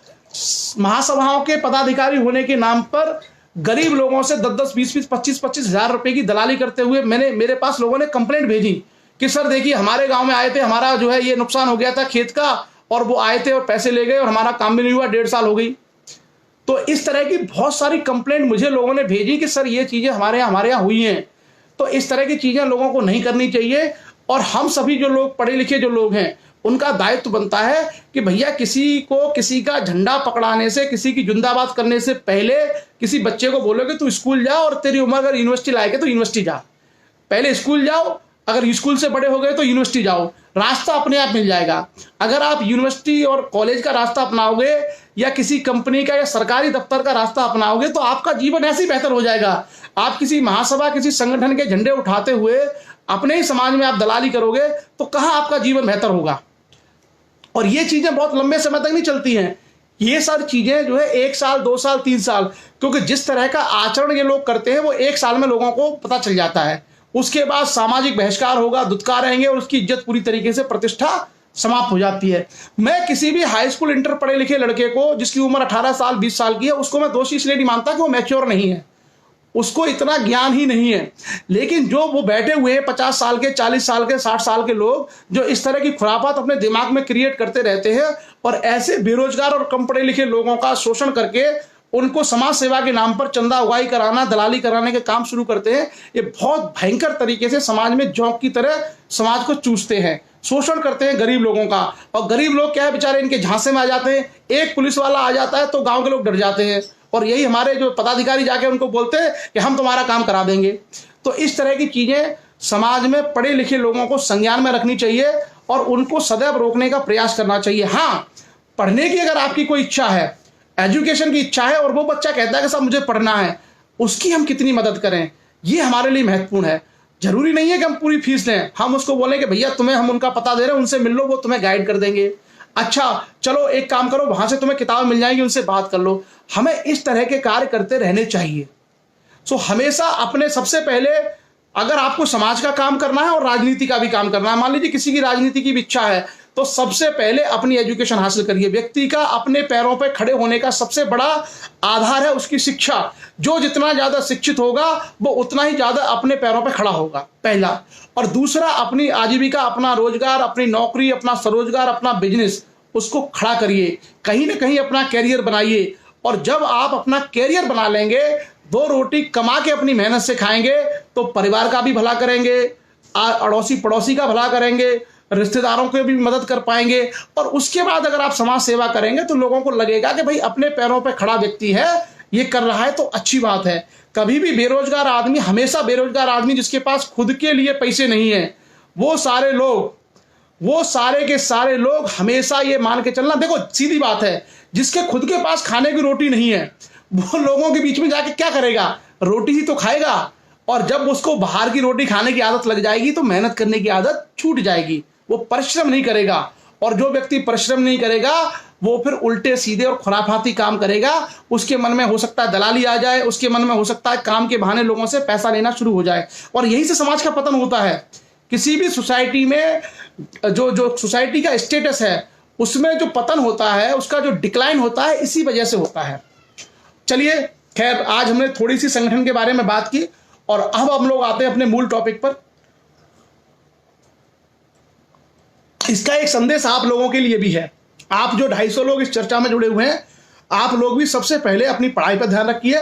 महासभाओं के पदाधिकारी होने के नाम पर गरीब लोगों से 10-10, 20-20, 25-25 हजार रुपए की दलाली करते हुए मेरे पास लोगों ने कंप्लेंट भेजी कि सर देखिए हमारे गांव में आए थे, हमारा जो है ये नुकसान हो गया था खेत का, और वो आए थे और पैसे ले गए और हमारा काम भी नहीं हुआ, 1.5 साल हो गई। तो इस तरह की बहुत सारी कंप्लेंट मुझे लोगों ने भेजी कि सर ये चीजें हमारे यहाँ हुई हैं। तो इस तरह की चीजें लोगों को नहीं करनी चाहिए। और हम सभी जो लोग पढ़े लिखे जो लोग हैं, उनका दायित्व बनता है कि भैया किसी को किसी का झंडा पकड़ाने से, किसी की जिंदाबाद करने से पहले किसी बच्चे को बोलोगे तू स्कूल जा और तेरी उम्र अगर यूनिवर्सिटी लायक है तो यूनिवर्सिटी जा, पहले स्कूल जाओ, अगर स्कूल से बड़े हो गए तो यूनिवर्सिटी जाओ, रास्ता अपने आप मिल जाएगा। अगर आप यूनिवर्सिटी और कॉलेज का रास्ता अपनाओगे या किसी कंपनी का या सरकारी दफ्तर का रास्ता अपनाओगे तो आपका जीवन ऐसे ही बेहतर हो जाएगा। आप किसी महासभा, किसी संगठन के झंडे उठाते हुए अपने ही समाज में आप दलाली करोगे तो कहाँ आपका जीवन बेहतर होगा। और ये चीजें बहुत लंबे समय तक नहीं चलती हैं। ये सारी चीजें जो है 1 साल, 2 साल, 3 साल, क्योंकि जिस तरह का आचरण ये लोग करते हैं वो 1 साल में लोगों को पता चल जाता है। उसके बाद सामाजिक बहिष्कार होगा, दुत्कार रहेंगे और उसकी इज्जत पूरी तरीके से, प्रतिष्ठा समाप्त हो जाती है। मैं किसी भी हाई स्कूल इंटर पढ़े लिखे लड़के को जिसकी उम्र 18 साल 20 साल की है, उसको मैं दोषी इसलिए नहीं मानता कि वो मैच्योर नहीं है, उसको इतना ज्ञान ही नहीं है। लेकिन जो वो बैठे हुए हैं 50 साल के, 40 साल के, 60 साल के लोग जो इस तरह की खुराफात अपने दिमाग में क्रिएट करते रहते हैं और ऐसे बेरोजगार और कम पढ़े लिखे लोगों का शोषण करके उनको समाज सेवा के नाम पर चंदा उगाई कराना, दलाली कराने के काम शुरू करते हैं। ये बहुत भयंकर तरीके से समाज में जोंक की तरह समाज को चूसते हैं, शोषण करते हैं गरीब लोगों का। और गरीब लोग क्या है, बेचारे इनके झांसे में आ जाते हैं। एक पुलिस वाला आ जाता है तो गांव के लोग डर जाते हैं और यही हमारे जो पदाधिकारी जाके उनको बोलते हैं कि हम तुम्हारा काम करा देंगे। तो इस तरह की चीजें समाज में पढ़े लिखे लोगों को संज्ञान में रखनी चाहिए और उनको सदैव रोकने का प्रयास करना चाहिए। हाँ, पढ़ने की अगर आपकी कोई इच्छा है, एजुकेशन की इच्छा है और वो बच्चा कहता है कि साहब मुझे पढ़ना है, उसकी हम कितनी मदद करें, ये हमारे लिए महत्वपूर्ण है। जरूरी नहीं है कि हम पूरी फीस लें, हम उसको बोलें कि भैया तुम्हें हम उनका पता दे रहे हैं, उनसे मिल लो, वो तुम्हें गाइड कर देंगे। अच्छा चलो एक काम करो, वहां से तुम्हें किताब मिल जाएगी, उनसे बात कर लो। हमें इस तरह के कार्य करते रहने चाहिए। हमेशा अपने सबसे पहले अगर आपको समाज का काम करना है और राजनीति का भी काम करना है, मान लीजिए किसी की राजनीति की भी इच्छा है, तो सबसे पहले अपनी एजुकेशन हासिल करिए। व्यक्ति का अपने पैरों पर खड़े होने का सबसे बड़ा आधार है उसकी शिक्षा। जो जितना ज्यादा शिक्षित होगा वो उतना ही ज्यादा अपने पैरों पर खड़ा होगा, पहला। और दूसरा, अपनी आजीविका, अपना रोजगार, अपनी नौकरी, अपना स्वरोजगार, अपना बिजनेस, उसको खड़ा करिए। कहीं ना कहीं अपना कैरियर बनाइए। और जब आप अपना कैरियर बना लेंगे, दो रोटी कमा के अपनी मेहनत से खाएंगे, तो परिवार का भी भला करेंगे, अड़ोसी पड़ोसी का भला करेंगे, रिश्तेदारों को भी मदद कर पाएंगे। और उसके बाद अगर आप समाज सेवा करेंगे तो लोगों को लगेगा कि भाई अपने पैरों पर खड़ा व्यक्ति है, ये कर रहा है तो अच्छी बात है। कभी भी बेरोजगार आदमी, हमेशा बेरोजगार आदमी जिसके पास खुद के लिए पैसे नहीं है, वो सारे के सारे लोग हमेशा ये मान के चलना, देखो सीधी बात है, जिसके खुद के पास खाने की रोटी नहीं है वो लोगों के बीच में जाके क्या करेगा? रोटी ही तो खाएगा। और जब उसको बाहर की रोटी खाने की आदत लग जाएगी तो मेहनत करने की आदत छूट जाएगी, वो परिश्रम नहीं करेगा। और जो व्यक्ति परिश्रम नहीं करेगा वो फिर उल्टे सीधे और खुराफाती काम करेगा। उसके मन में हो सकता है दलाली आ जाए, उसके मन में हो सकता है काम के बहाने लोगों से पैसा लेना शुरू हो जाए। और यही से समाज का पतन होता है। किसी भी सोसाइटी में जो सोसाइटी का स्टेटस है उसमें जो पतन होता है, उसका जो डिक्लाइन होता है, इसी वजह से होता है। चलिए खैर, आज हमने थोड़ी सी संगठन के बारे में बात की और अब हम लोग आते हैं अपने मूल टॉपिक पर। इसका एक संदेश आप लोगों के लिए भी है। आप जो 250 लोग इस चर्चा में जुड़े हुए हैं, आप लोग भी सबसे पहले अपनी पढ़ाई पर ध्यान रखिए।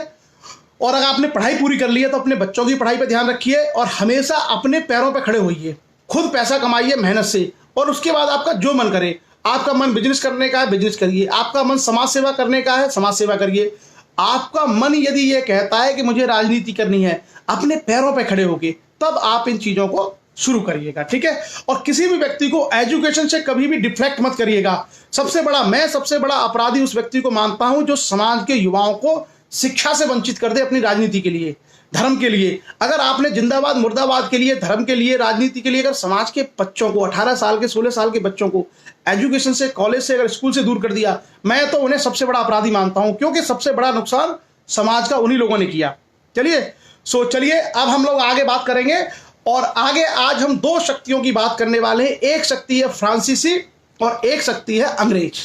और अगर आपने पढ़ाई पूरी कर ली है तो अपने बच्चों की पढ़ाई पर ध्यान रखिए और हमेशा अपने पैरों पर खड़े होइए। खुद पैसा कमाइए मेहनत से। और उसके बाद आपका जो मन करे, आपका मन बिजनेस करने का है बिजनेस करिए, आपका मन समाज सेवा करने का है समाज सेवा करिए, आपका मन यदि ये कहता है कि मुझे राजनीति करनी है, अपने पैरों पर खड़े होके तब आप इन चीजों को शुरू करिएगा, ठीक है। और किसी भी व्यक्ति को एजुकेशन से कभी भी डिफ्लेक्ट मत करिएगा। मैं सबसे बड़ा अपराधी उस व्यक्ति को मानता हूं जो समाज के युवाओं को शिक्षा से वंचित कर दे अपनी राजनीति के लिए, धर्म के लिए। अगर आपने जिंदाबाद मुर्दाबाद के लिए, धर्म के लिए, राजनीति के लिए अगर समाज के बच्चों को, 18 साल के 16 साल के बच्चों को एजुकेशन से, कॉलेज से, अगर स्कूल से दूर कर दिया, मैं तो उन्हें सबसे बड़ा अपराधी मानता हूं, क्योंकि सबसे बड़ा नुकसान समाज का उन्हीं लोगों ने किया। चलिए अब हम लोग आगे बात करेंगे। और आगे आज हम दो शक्तियों की बात करने वाले हैं। एक शक्ति है फ्रांसीसी और एक शक्ति है अंग्रेज।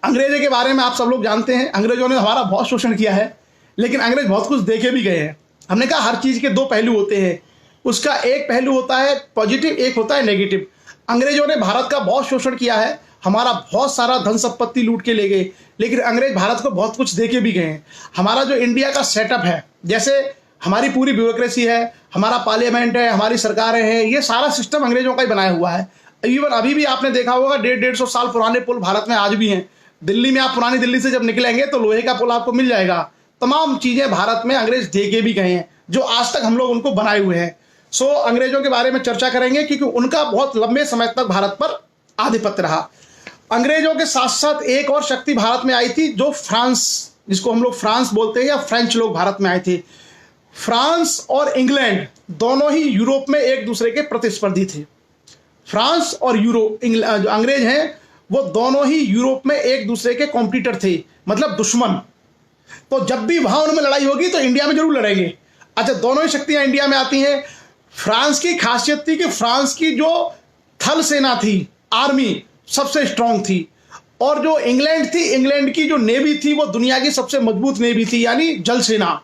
अंग्रेजों के बारे में आप सब लोग जानते हैं, अंग्रेजों ने हमारा बहुत शोषण किया है, लेकिन अंग्रेज बहुत कुछ देके भी गए हैं। हमने कहा हर चीज के दो पहलू होते हैं, उसका एक पहलू होता है पॉजिटिव, एक होता है नेगेटिव। अंग्रेजों ने भारत का बहुत शोषण किया है, हमारा बहुत सारा धन संपत्ति लूट के ले गए, लेकिन अंग्रेज भारत को बहुत कुछ देके भी गए हैं। हमारा जो इंडिया का सेटअप है, जैसे हमारी पूरी ब्यूरोक्रेसी है, हमारा पार्लियामेंट है, हमारी सरकारें हैं, ये सारा सिस्टम अंग्रेजों का ही बनाया हुआ है। इवन अभी भी आपने देखा होगा 150-150 साल पुराने पुल भारत में आज भी हैं। दिल्ली में आप पुरानी दिल्ली से जब निकलेंगे तो लोहे का पुल आपको मिल जाएगा। तमाम चीजें भारत में अंग्रेज दे के भी गए हैं, जो आज तक हम लोग उनको बनाए हुए हैं। अंग्रेजों के बारे में चर्चा करेंगे क्योंकि उनका बहुत लंबे समय तक भारत पर आधिपत्य रहा। अंग्रेजों के साथ साथ एक और शक्ति भारत में आई थी, जो फ्रांस, जिसको हम लोग फ्रांस बोलते हैं, या फ्रेंच लोग भारत में आए थे। फ्रांस और इंग्लैंड दोनों ही यूरोप में एक दूसरे के प्रतिस्पर्धी थे। फ्रांस और जो अंग्रेज हैं वो दोनों ही यूरोप में एक दूसरे के कॉम्पिटिटर थे, मतलब दुश्मन। तो जब भी वहां उनमें लड़ाई होगी तो इंडिया में जरूर लड़ेंगे। अच्छा, दोनों ही शक्तियां इंडिया में आती हैं। फ्रांस की खासियत थी कि फ्रांस की जो थल सेना थी, आर्मी, सबसे स्ट्रांग थी। और जो इंग्लैंड थी, इंग्लैंड की जो नेवी थी वो दुनिया की सबसे मजबूत नेवी थी, यानी जल सेना।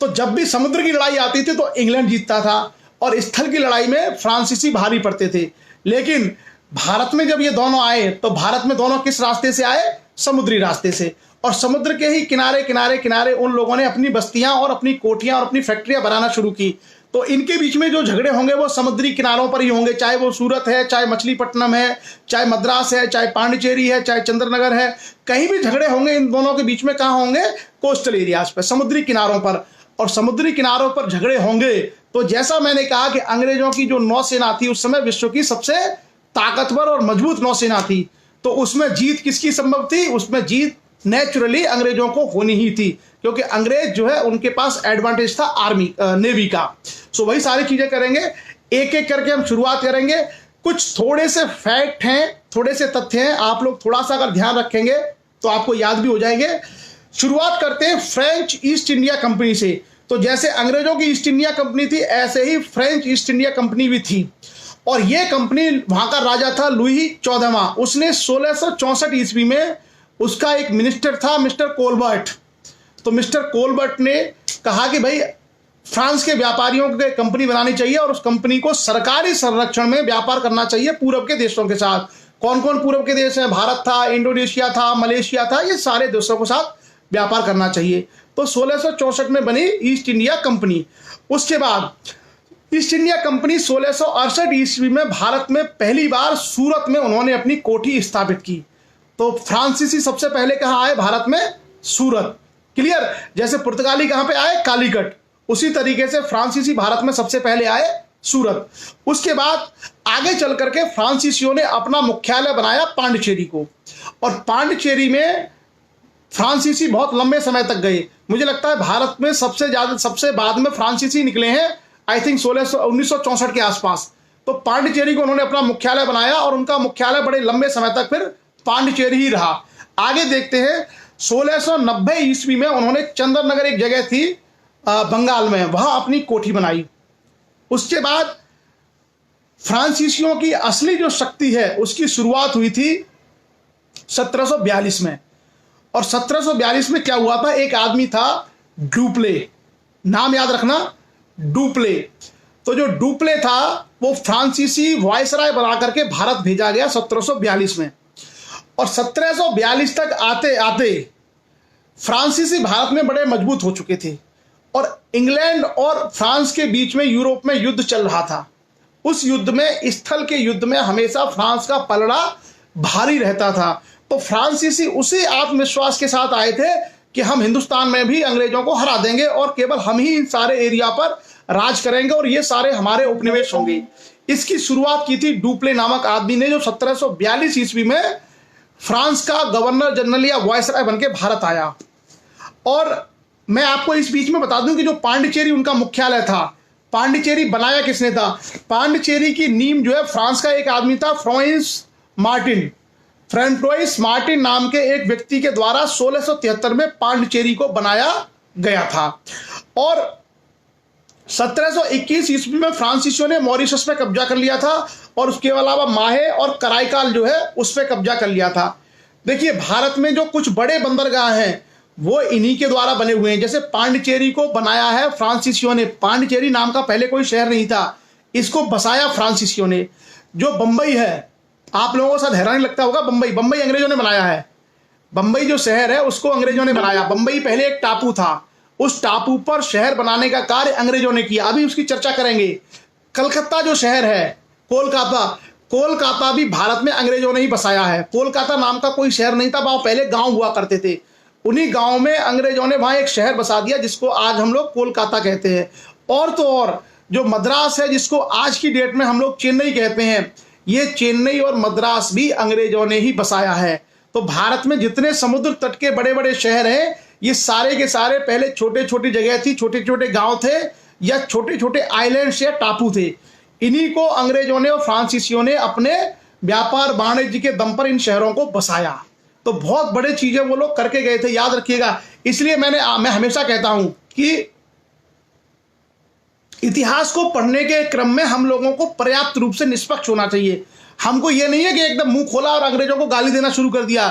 तो जब भी समुद्र की लड़ाई आती थी तो इंग्लैंड जीतता था और स्थल की लड़ाई में फ्रांसीसी भारी पड़ते थे। लेकिन भारत में जब ये दोनों आए तो भारत में दोनों किस रास्ते से आए? समुद्री रास्ते से। और समुद्र के ही किनारे किनारे किनारे उन लोगों ने अपनी बस्तियां और अपनी कोठियां और अपनी फैक्ट्रियां बनाना शुरू की। तो इनके बीच में जो झगड़े होंगे वो समुद्री किनारों पर ही होंगे, चाहे वो सूरत है, चाहे मछलीपट्टनम है, चाहे मद्रास है, चाहे पांडिचेरी है, चाहे चंद्रनगर है, कहीं भी झगड़े होंगे इन दोनों के बीच में। कहाँ होंगे? कोस्टल एरियाज पर, समुद्री किनारों पर। और समुद्री किनारों पर झगड़े होंगे तो जैसा मैंने कहा कि अंग्रेजों की जो नौसेना थी उस समय विश्व की सबसे ताकतवर और मजबूत नौसेना थी। तो उसमें जीत किसकी संभव थी? उसमें जीत नेचुरली अंग्रेजों को होनी ही थी, क्योंकि अंग्रेज जो है उनके पास एडवांटेज था नेवी का। वही सारी चीजें करेंगे, एक एक करके हम शुरुआत करेंगे। कुछ थोड़े से फैक्ट हैं, थोड़े से तथ्य हैं, आप लोग थोड़ा सा अगर ध्यान रखेंगे तो आपको याद भी हो जाएंगे। शुरुआत करते हैं फ्रेंच ईस्ट इंडिया कंपनी से। तो जैसे अंग्रेजों की ईस्ट इंडिया कंपनी थी, ऐसे ही फ्रेंच ईस्ट इंडिया कंपनी भी थी। और यह कंपनी, वहां का राजा था लुई 14वां। उसने 1664 ईस्वी में, उसका एक मिनिस्टर था मिस्टर कोलबर्ट। तो मिस्टर कोलबर्ट ने कहा कि भाई फ्रांस के व्यापारियों को कंपनी बनानी चाहिए और उस कंपनी को सरकारी संरक्षण में व्यापार करना चाहिए पूर्व के देशों के साथ। कौन कौन पूर्व के देश हैं? भारत था, इंडोनेशिया था, मलेशिया था, ये सारे देशों के साथ व्यापार करना चाहिए। तो 1664 में बनी ईस्ट इंडिया कंपनी। उसके बाद ईस्ट इंडिया कंपनी 1668 ईस्वी में भारत में पहली बार सूरत में उन्होंने अपनी कोठी स्थापित की। तो फ्रांसीसी सबसे पहले कहाँ आए? भारत में सूरत। क्लियर? जैसे पुर्तगाली कहाँ पे आए? कालीकट। उसी तरीके से फ्रांसीसी भारत में सबसे पहले आए सूरत। उसके बाद आगे चल करके फ्रांसीसियों ने अपना मुख्यालय बनाया पांडिचेरी को। और पांडिचेरी में फ्रांसीसी बहुत लंबे समय तक गए। मुझे लगता है भारत में सबसे बाद में फ्रांसीसी निकले हैं, आई थिंक 1964 के आसपास। तो पांडिचेरी को उन्होंने अपना मुख्यालय बनाया और उनका मुख्यालय बड़े लंबे समय तक फिर पांडिचेरी ही रहा। आगे देखते हैं 1690 ईस्वी में उन्होंने चंद्रनगर, एक जगह थी बंगाल में, वहां अपनी कोठी बनाई। उसके बाद फ्रांसीसियों की असली जो शक्ति है उसकी शुरुआत हुई थी 1742 में। और 1742 में क्या हुआ था? एक आदमी था डुप्ले, नाम याद रखना, डुप्ले। तो जो डुप्ले था वो फ्रांसीसी वायसराय बना करके भारत भेजा गया 1742 में। और 1742 तक आते आते फ्रांसीसी भारत में बड़े मजबूत हो चुके थे और इंग्लैंड और फ्रांस के बीच में यूरोप में युद्ध चल रहा था। उस युद्ध में, स्थल के युद्ध में, हमेशा फ्रांस का पलड़ा भारी रहता था। तो फ्रांसीसी उसी आत्मविश्वास के साथ आए थे कि हम हिंदुस्तान में भी अंग्रेजों को हरा देंगे और केवल हम ही इन सारे एरिया पर राज करेंगे और ये सारे हमारे उपनिवेश होंगे। इसकी शुरुआत की थी डुप्ले नामक आदमी ने, जो 1742 ईस्वी में फ्रांस का गवर्नर जनरल या वायसराय बन के भारत आया। और मैं आपको इस बीच में बता दूं कि जो पांडिचेरी उनका मुख्यालय था, पांडिचेरी बनाया किसने था? पांडिचेरी की नींव जो है फ्रांस का एक आदमी था, फ्रेंटोइस मार्टिन नाम के एक व्यक्ति के द्वारा 1673 में पांडिचेरी को बनाया गया था। और 1721 ईस्वी में फ्रांसीसियों ने मॉरिशस पे कब्जा कर लिया था और उसके अलावा माहे और कराईकाल जो है उस पर कब्जा कर लिया था। देखिए, भारत में जो कुछ बड़े बंदरगाह हैं वो इन्हीं के द्वारा बने हुए हैं। जैसे पांडिचेरी को बनाया है फ्रांसीसियों ने। पांडिचेरी नाम का पहले कोई शहर नहीं था, इसको बसाया फ्रांसीसियों ने। जो बंबई है, आप लोगों को शायद हैरानी लगता होगा, बंबई अंग्रेजों ने बनाया है। बंबई जो शहर है उसको अंग्रेजों ने बनाया। बंबई पहले एक टापू था, उस टापू पर शहर बनाने का कार्य अंग्रेजों ने किया। अभी उसकी चर्चा करेंगे। कलकत्ता जो शहर है, कोलकाता भी भारत में अंग्रेजों ने ही बसाया है। कोलकाता नाम का कोई शहर नहीं था, वहां पहले गांव हुआ करते थे। उन्हीं गांव में अंग्रेजों ने वहां एक शहर बसा दिया जिसको आज हम लोग कोलकाता कहते हैं। और तो और जो मद्रास है, जिसको आज की डेट में हम लोग चेन्नई कहते हैं, ये चेन्नई और मद्रास भी अंग्रेजों ने ही बसाया है। तो भारत में जितने समुद्र तट के बड़े बड़े शहर हैं, ये सारे के सारे पहले छोटे छोटी जगह थी, छोटे छोटे गांव थे या छोटे छोटे आइलैंड्स या टापू थे। इन्हीं को अंग्रेजों ने और फ्रांसीसियों ने अपने व्यापार वाणिज्य के दम पर इन शहरों को बसाया। तो बहुत बड़े चीजें वो लोग करके गए थे, याद रखिएगा। इसलिए मैं हमेशा कहता हूं कि इतिहास को पढ़ने के क्रम में हम लोगों को पर्याप्त रूप से निष्पक्ष होना चाहिए। हमको ये नहीं है कि एकदम मुंह खोला और अंग्रेजों को गाली देना शुरू कर दिया।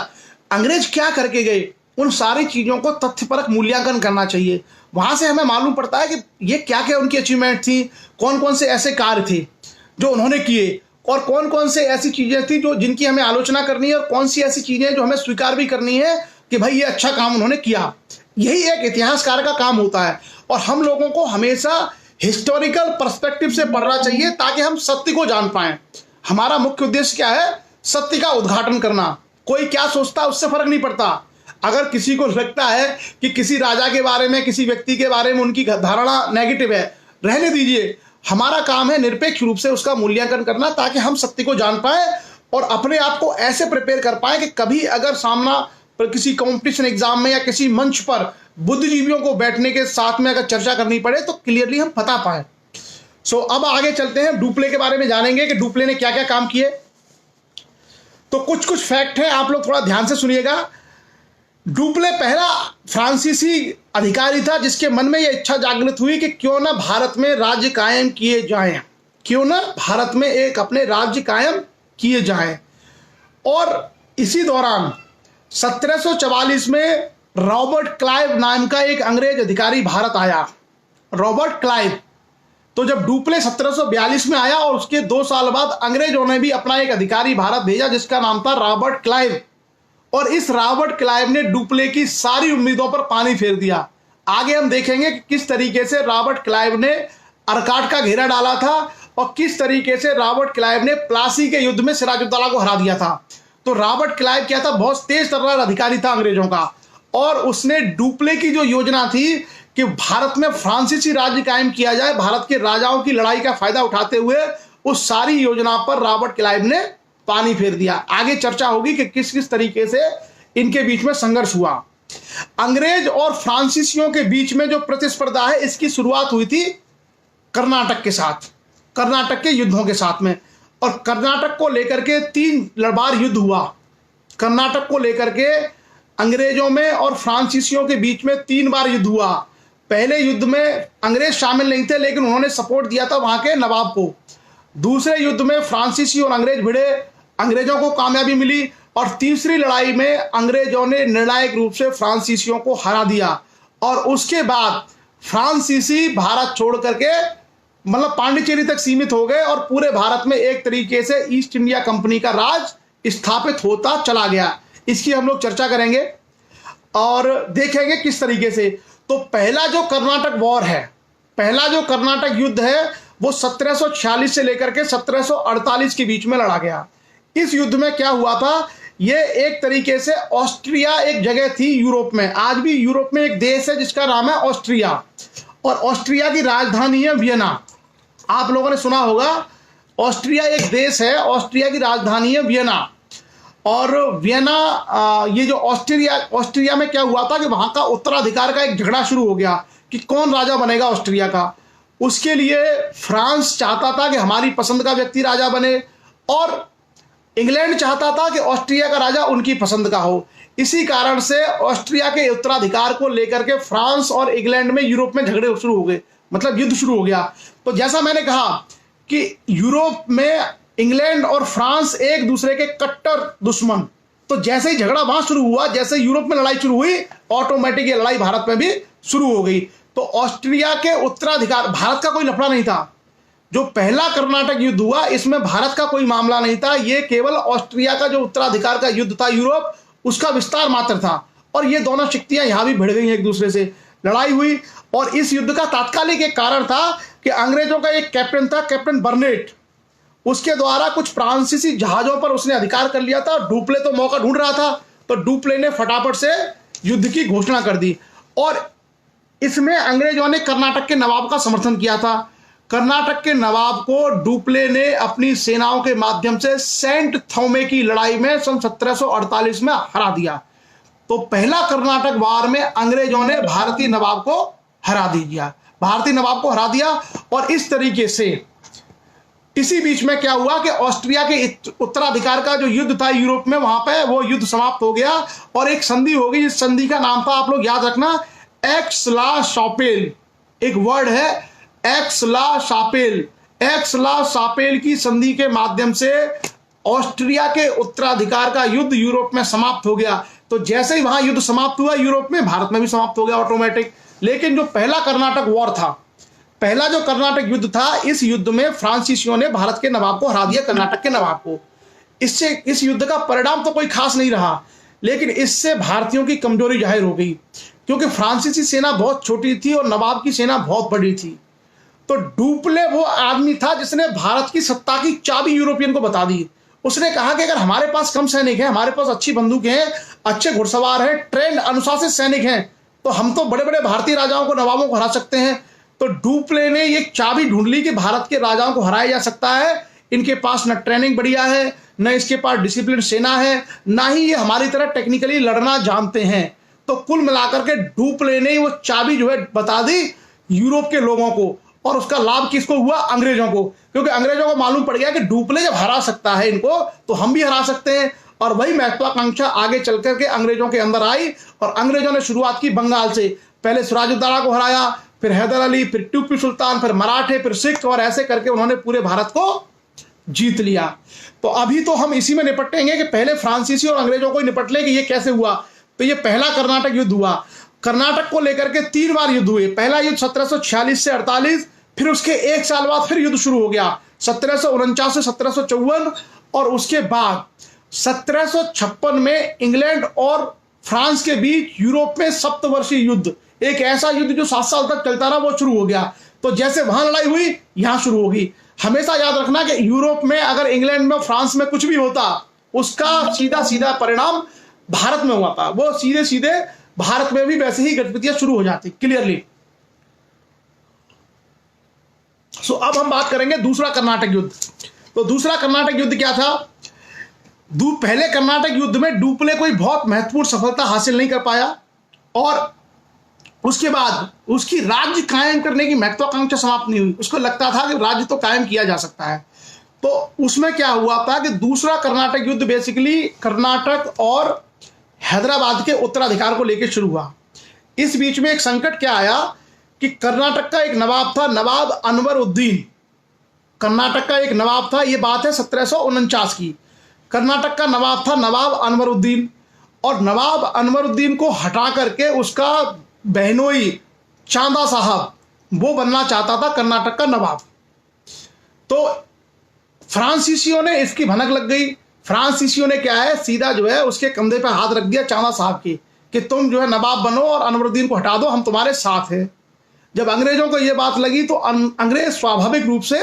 अंग्रेज क्या करके गए, उन सारी चीजों को तथ्यपरक मूल्यांकन करना चाहिए। वहां से हमें मालूम पड़ता है कि ये क्या क्या उनकी अचीवमेंट थी, कौन कौन से ऐसे कार्य थे जो उन्होंने किए, और कौन कौन से ऐसी चीजें थी जो जिनकी हमें आलोचना करनी है, और कौन सी ऐसी चीजें जो हमें स्वीकार भी करनी है कि भाई ये अच्छा काम उन्होंने किया। यही एक इतिहासकार का काम होता है। और हम लोगों को हमेशा हिस्टोरिकल पर्सपेक्टिव से पढ़ना चाहिए ताकि हम सत्य को जान पाएं। हमारा मुख्य उद्देश्य क्या है? सत्य का उद्घाटन करना। कोई क्या सोचता है उससे फर्क नहीं पड़ता। अगर किसी को लगता है कि किसी राजा के बारे में, किसी व्यक्ति के बारे में उनकी धारणा नेगेटिव है, रहने दीजिए। हमारा काम है निरपेक्ष रूप से उसका मूल्यांकन करना ताकि हम सत्य को जान पाए और अपने आप को ऐसे प्रिपेयर कर पाए कि कभी अगर सामना पर किसी कंपटीशन एग्जाम में या किसी मंच पर बुद्धिजीवियों को बैठने के साथ में अगर चर्चा करनी पड़े तो क्लियरली हम बता पाए। अब आगे चलते हैं, डुप्ले के बारे में जानेंगे कि डुप्ले ने क्या क्या काम किए। तो कुछ कुछ फैक्ट है, आप लोग थोड़ा ध्यान से सुनिएगा। डुप्ले पहला फ्रांसीसी अधिकारी था जिसके मन में यह इच्छा जागृत हुई कि क्यों ना भारत में राज्य कायम किए जाएं, क्यों ना भारत में एक अपने राज्य कायम किए जाएं। और इसी दौरान 1744 में रॉबर्ट क्लाइव नाम का एक अंग्रेज अधिकारी भारत आया। Robert Clive. तो जब डुप्ले 1742 में आया और उसके 2 साल बाद अंग्रेजों ने भी अपना एक अधिकारी भारत भेजा जिसका नाम था रॉबर्ट क्लाइव। और इस रॉबर्ट क्लाइव ने डुप्ले की सारी उम्मीदों पर पानी फेर दिया। आगे हम देखेंगे कि किस तरीके से रॉबर्ट क्लाइव ने अर्काट का घेरा डाला था और किस तरीके से रॉबर्ट क्लाइव ने प्लासी के युद्ध में सिराजुद्दौला को हरा दिया था। तो रॉबर्ट क्लाइव क्या था, बहुत तेज तर्रार अधिकारी था अंग्रेजों का, और उसने डुप्ले की जो योजना थी कि भारत में फ्रांसीसी राज्य कायम किया जाए, भारत के राजाओं की लड़ाई का फायदा उठाते हुए, उस सारी योजना पर रॉबर्ट क्लाइव ने पानी फेर दिया। आगे चर्चा होगी कि किस किस तरीके से इनके बीच में संघर्ष हुआ। अंग्रेज और फ्रांसीसियों के बीच में जो प्रतिस्पर्धा है, इसकी शुरुआत हुई थी कर्नाटक के साथ, कर्नाटक के युद्धों के साथ में। और कर्नाटक को लेकर के 3 बार युद्ध हुआ। कर्नाटक को लेकर के अंग्रेजों में और फ्रांसीसियों के बीच में 3 बार युद्ध हुआ। पहले युद्ध में अंग्रेज शामिल नहीं थे, लेकिन उन्होंने सपोर्ट दिया था वहां के नवाब को। दूसरे युद्ध में फ्रांसीसी और अंग्रेज भिड़े, अंग्रेजों को कामयाबी मिली। और तीसरी लड़ाई में अंग्रेजों ने निर्णायक रूप से फ्रांसीसियों को हरा दिया। और उसके बाद फ्रांसीसी भारत छोड़ करके मतलब पांडिचेरी तक सीमित हो गए और पूरे भारत में एक तरीके से ईस्ट इंडिया कंपनी का राज स्थापित होता चला गया। इसकी हम लोग चर्चा करेंगे और देखेंगे किस तरीके से। तो पहला जो कर्नाटक वॉर है, पहला जो कर्नाटक युद्ध है, वो 1746 से लेकर के 1748 के बीच में लड़ा गया। इस युद्ध में क्या हुआ था, ये एक तरीके से ऑस्ट्रिया एक जगह थी यूरोप में। आज भी यूरोप में एक देश है जिसका नाम है ऑस्ट्रिया, और ऑस्ट्रिया की राजधानी है वियना। आप लोगों ने सुना होगा, ऑस्ट्रिया एक देश है, ऑस्ट्रिया की राजधानी है वियना। और वियना, ये जो ऑस्ट्रिया में क्या हुआ था कि वहां का उत्तराधिकार का एक झगड़ा शुरू हो गया कि कौन राजा बनेगा ऑस्ट्रिया का। उसके लिए फ्रांस चाहता था कि हमारी पसंद का व्यक्ति राजा बने, और इंग्लैंड चाहता था कि ऑस्ट्रिया का राजा उनकी पसंद का हो। इसी कारण से ऑस्ट्रिया के उत्तराधिकार को लेकर के फ्रांस और इंग्लैंड में यूरोप में झगड़े शुरू हो गए, मतलब युद्ध शुरू हो गया। तो जैसा मैंने कहा कि यूरोप में इंग्लैंड और फ्रांस एक दूसरे के कट्टर दुश्मन। तो जैसे ही झगड़ा वहां शुरू हुआ, जैसे यूरोप में लड़ाई शुरू हुई, ऑटोमेटिक ये लड़ाई भारत में भी शुरू हो गई। तो ऑस्ट्रिया के उत्तराधिकार, भारत का कोई लफड़ा नहीं था। जो पहला कर्नाटक युद्ध हुआ, इसमें भारत का कोई मामला नहीं था। ये केवल ऑस्ट्रिया का जो उत्तराधिकार का युद्ध था यूरोप, उसका विस्तार मात्र था। और ये दोनों शक्तियां यहां भी भिड़ गई एक दूसरे से, लड़ाई हुई। और इस युद्ध का तात्कालिक एक कारण था कि अंग्रेजों का एक कैप्टन था, कैप्टन बर्नेट, उसके द्वारा कुछ फ्रांसीसी जहाजों पर उसने अधिकार कर लिया था। डुप्ले तो मौका ढूंढ रहा था, तो डुप्ले ने फटाफट से युद्ध की घोषणा कर दी। और इसमें अंग्रेजों ने कर्नाटक के नवाब का समर्थन किया था। कर्नाटक के नवाब को डुप्ले ने अपनी सेनाओं के माध्यम से सेंट थोमे की लड़ाई में सन 1748 में हरा दिया। तो पहला कर्नाटक वार में अंग्रेजों ने भारतीय नवाब को हरा दिया, भारतीय नवाब को हरा दिया। और इस तरीके से इसी बीच में क्या हुआ कि ऑस्ट्रिया के उत्तराधिकार का जो युद्ध था यूरोप में, वहां पे वो युद्ध समाप्त हो गया और एक संधि हो गई। इस संधि का नाम था, आप लोग याद रखना, एक्स ला शापेल। एक वर्ड है एक्स ला शापेल। एक्स ला शापेल की संधि के माध्यम से ऑस्ट्रिया के उत्तराधिकार का युद्ध यूरोप में समाप्त हो गया। तो जैसे ही वहां युद्ध समाप्त हुआ यूरोप में, भारत में भी समाप्त हो गया ऑटोमेटिक। लेकिन जो पहला कर्नाटक वॉर था, पहला जो कर्नाटक युद्ध था, इस युद्ध में फ्रांसीसियों ने भारत के नवाब को हरा दिया, कर्नाटक के नवाब को। इससे इस युद्ध का परिणाम तो कोई खास नहीं रहा, लेकिन इससे भारतीयों की कमजोरी जाहिर हो गई, क्योंकि फ्रांसीसी सेना बहुत छोटी थी और नवाब की सेना बहुत बड़ी थी। तो डुप्ले वो आदमी था जिसने भारत की सत्ता की चाबी यूरोपियन को बता दी। उसने कहा कि अगर हमारे पास कम सैनिक हैं, हमारे पास अच्छी बंदूकें हैं, अच्छे घुड़सवार हैं, ट्रेंड अनुशासित सैनिक हैं, तो हम तो बड़े बड़े भारतीय राजाओं को, नवाबों को हरा सकते हैं। तो डुप्ले ने ये चाबी ढूंढ ली कि भारत के राजाओं को हराया जा सकता है। इनके पास न ट्रेनिंग बढ़िया है, न इसके पास डिसिप्लिन सेना है, ना ही ये हमारी तरह टेक्निकली लड़ना जानते हैं। तो कुल मिलाकर के डुप्ले ने वो चाबी जो है बता दी यूरोप के लोगों को, और उसका लाभ किसको हुआ? अंग्रेजों को, क्योंकि अंग्रेजों को मालूम पड़ गया कि डुप्ले जब हरा सकता है इनको तो हम भी हरा सकते हैं। और वही महत्वाकांक्षा आगे चल करके अंग्रेजों के अंदर आई और अंग्रेजों ने शुरुआत की बंगाल से। पहले सिराजुद्दौला को हराया, फिर हैदर अली, फिर टिप्पू सुल्तान, फिर मराठे, फिर सिख, और ऐसे करके उन्होंने पूरे भारत को जीत लिया। तो अभी तो हम इसी में निपटेंगे कि पहले फ्रांसीसी और अंग्रेजों को ही निपट ले कि ये कैसे हुआ। तो ये पहला कर्नाटक युद्ध हुआ। कर्नाटक को लेकर के 3 बार युद्ध हुए। पहला युद्ध 1746 से 48, फिर उसके 1 साल बाद फिर युद्ध शुरू हो गया 1749 से 1754, और उसके बाद 1756 में इंग्लैंड और फ्रांस के बीच यूरोप में सप्तवर्षीय युद्ध, एक ऐसा युद्ध जो 7 साल तक चलता रहा, वो शुरू हो गया। तो जैसे वहां लड़ाई हुई यहां शुरू होगी। हमेशा याद रखना कि यूरोप में अगर इंग्लैंड में फ्रांस में कुछ भी होता, उसका सीधा सीधा परिणाम भारत में हुआ था। वो सीधे सीधे भारत में भी वैसे ही गतिविधियां शुरू हो जाती क्लियरली। सो अब हम बात करेंगे दूसरा कर्नाटक युद्ध। तो दूसरा कर्नाटक युद्ध क्या था? पहले कर्नाटक युद्ध में डुप्ले कोई बहुत महत्वपूर्ण सफलता हासिल नहीं कर पाया, और उसके बाद उसकी राज्य कायम करने की महत्वाकांक्षा समाप्त नहीं हुई। उसको लगता था कि राज्य तो कायम किया जा सकता है। तो उसमें क्या हुआ था कि दूसरा कर्नाटक युद्ध बेसिकली कर्नाटक और हैदराबाद के उत्तराधिकार को लेकर शुरू हुआ। इस बीच में एक संकट क्या आया कि कर्नाटक का एक नवाब था, नवाब अनवर उद्दीन। कर्नाटक का एक नवाब था, ये बात है 1749 की। कर्नाटक का नवाब था नवाब अनवर उद्दीन, और नवाब अनवर उद्दीन को हटा करके उसका बहनोई चांदा साहब वो बनना चाहता था कर्नाटक का नवाब। तो फ्रांसीसियों ने इसकी भनक लग गई। फ्रांसीसियों ने क्या है, सीधा जो है उसके कंधे पर हाथ रख दिया चांदा साहब की कि तुम जो है नवाब बनो और अनवरुद्दीन को हटा दो, हम तुम्हारे साथ हैं। जब अंग्रेजों को यह बात लगी तो अंग्रेज स्वाभाविक रूप से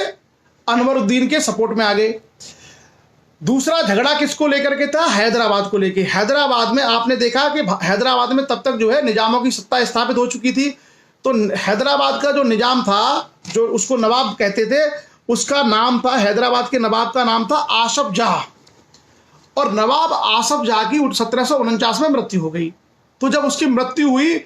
अनवरुद्दीन के सपोर्ट में आ गए। दूसरा झगड़ा किसको लेकर के था? हैदराबाद को लेकर। हैदराबाद में आपने देखा कि हैदराबाद में तब तक जो है निजामों की सत्ता स्थापित हो चुकी थी। तो हैदराबाद का जो निजाम था, जो उसको नवाब कहते थे, उसका नाम था, हैदराबाद के नवाब का नाम था आसफ जाह। और नवाब आसफ जाह की 1749 में मृत्यु हो गई। तो जब उसकी मृत्यु हुई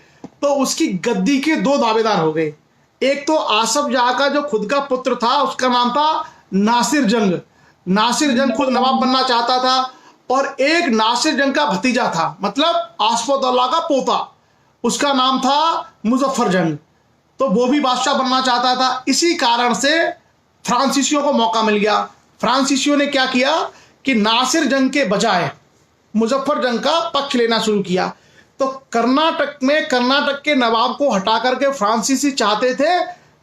तो उसकी गद्दी के 2 दावेदार हो गए। एक तो आसफ जाह का जो खुद का पुत्र था, उसका नाम था नासिर जंग। नासिर जंग खुद नवाब बनना चाहता था, और एक नासिर जंग का भतीजा था, मतलब आसफउद्दौला का पोता, उसका नाम था मुजफ्फर जंग। तो वो भी बादशाह बनना चाहता था। इसी कारण से फ्रांसीसियों को मौका मिल गया। फ्रांसीसियों ने क्या किया कि नासिर जंग के बजाय मुजफ्फर जंग का पक्ष लेना शुरू किया। तो कर्नाटक में कर्नाटक के नवाब को हटा करके फ्रांसीसी चाहते थे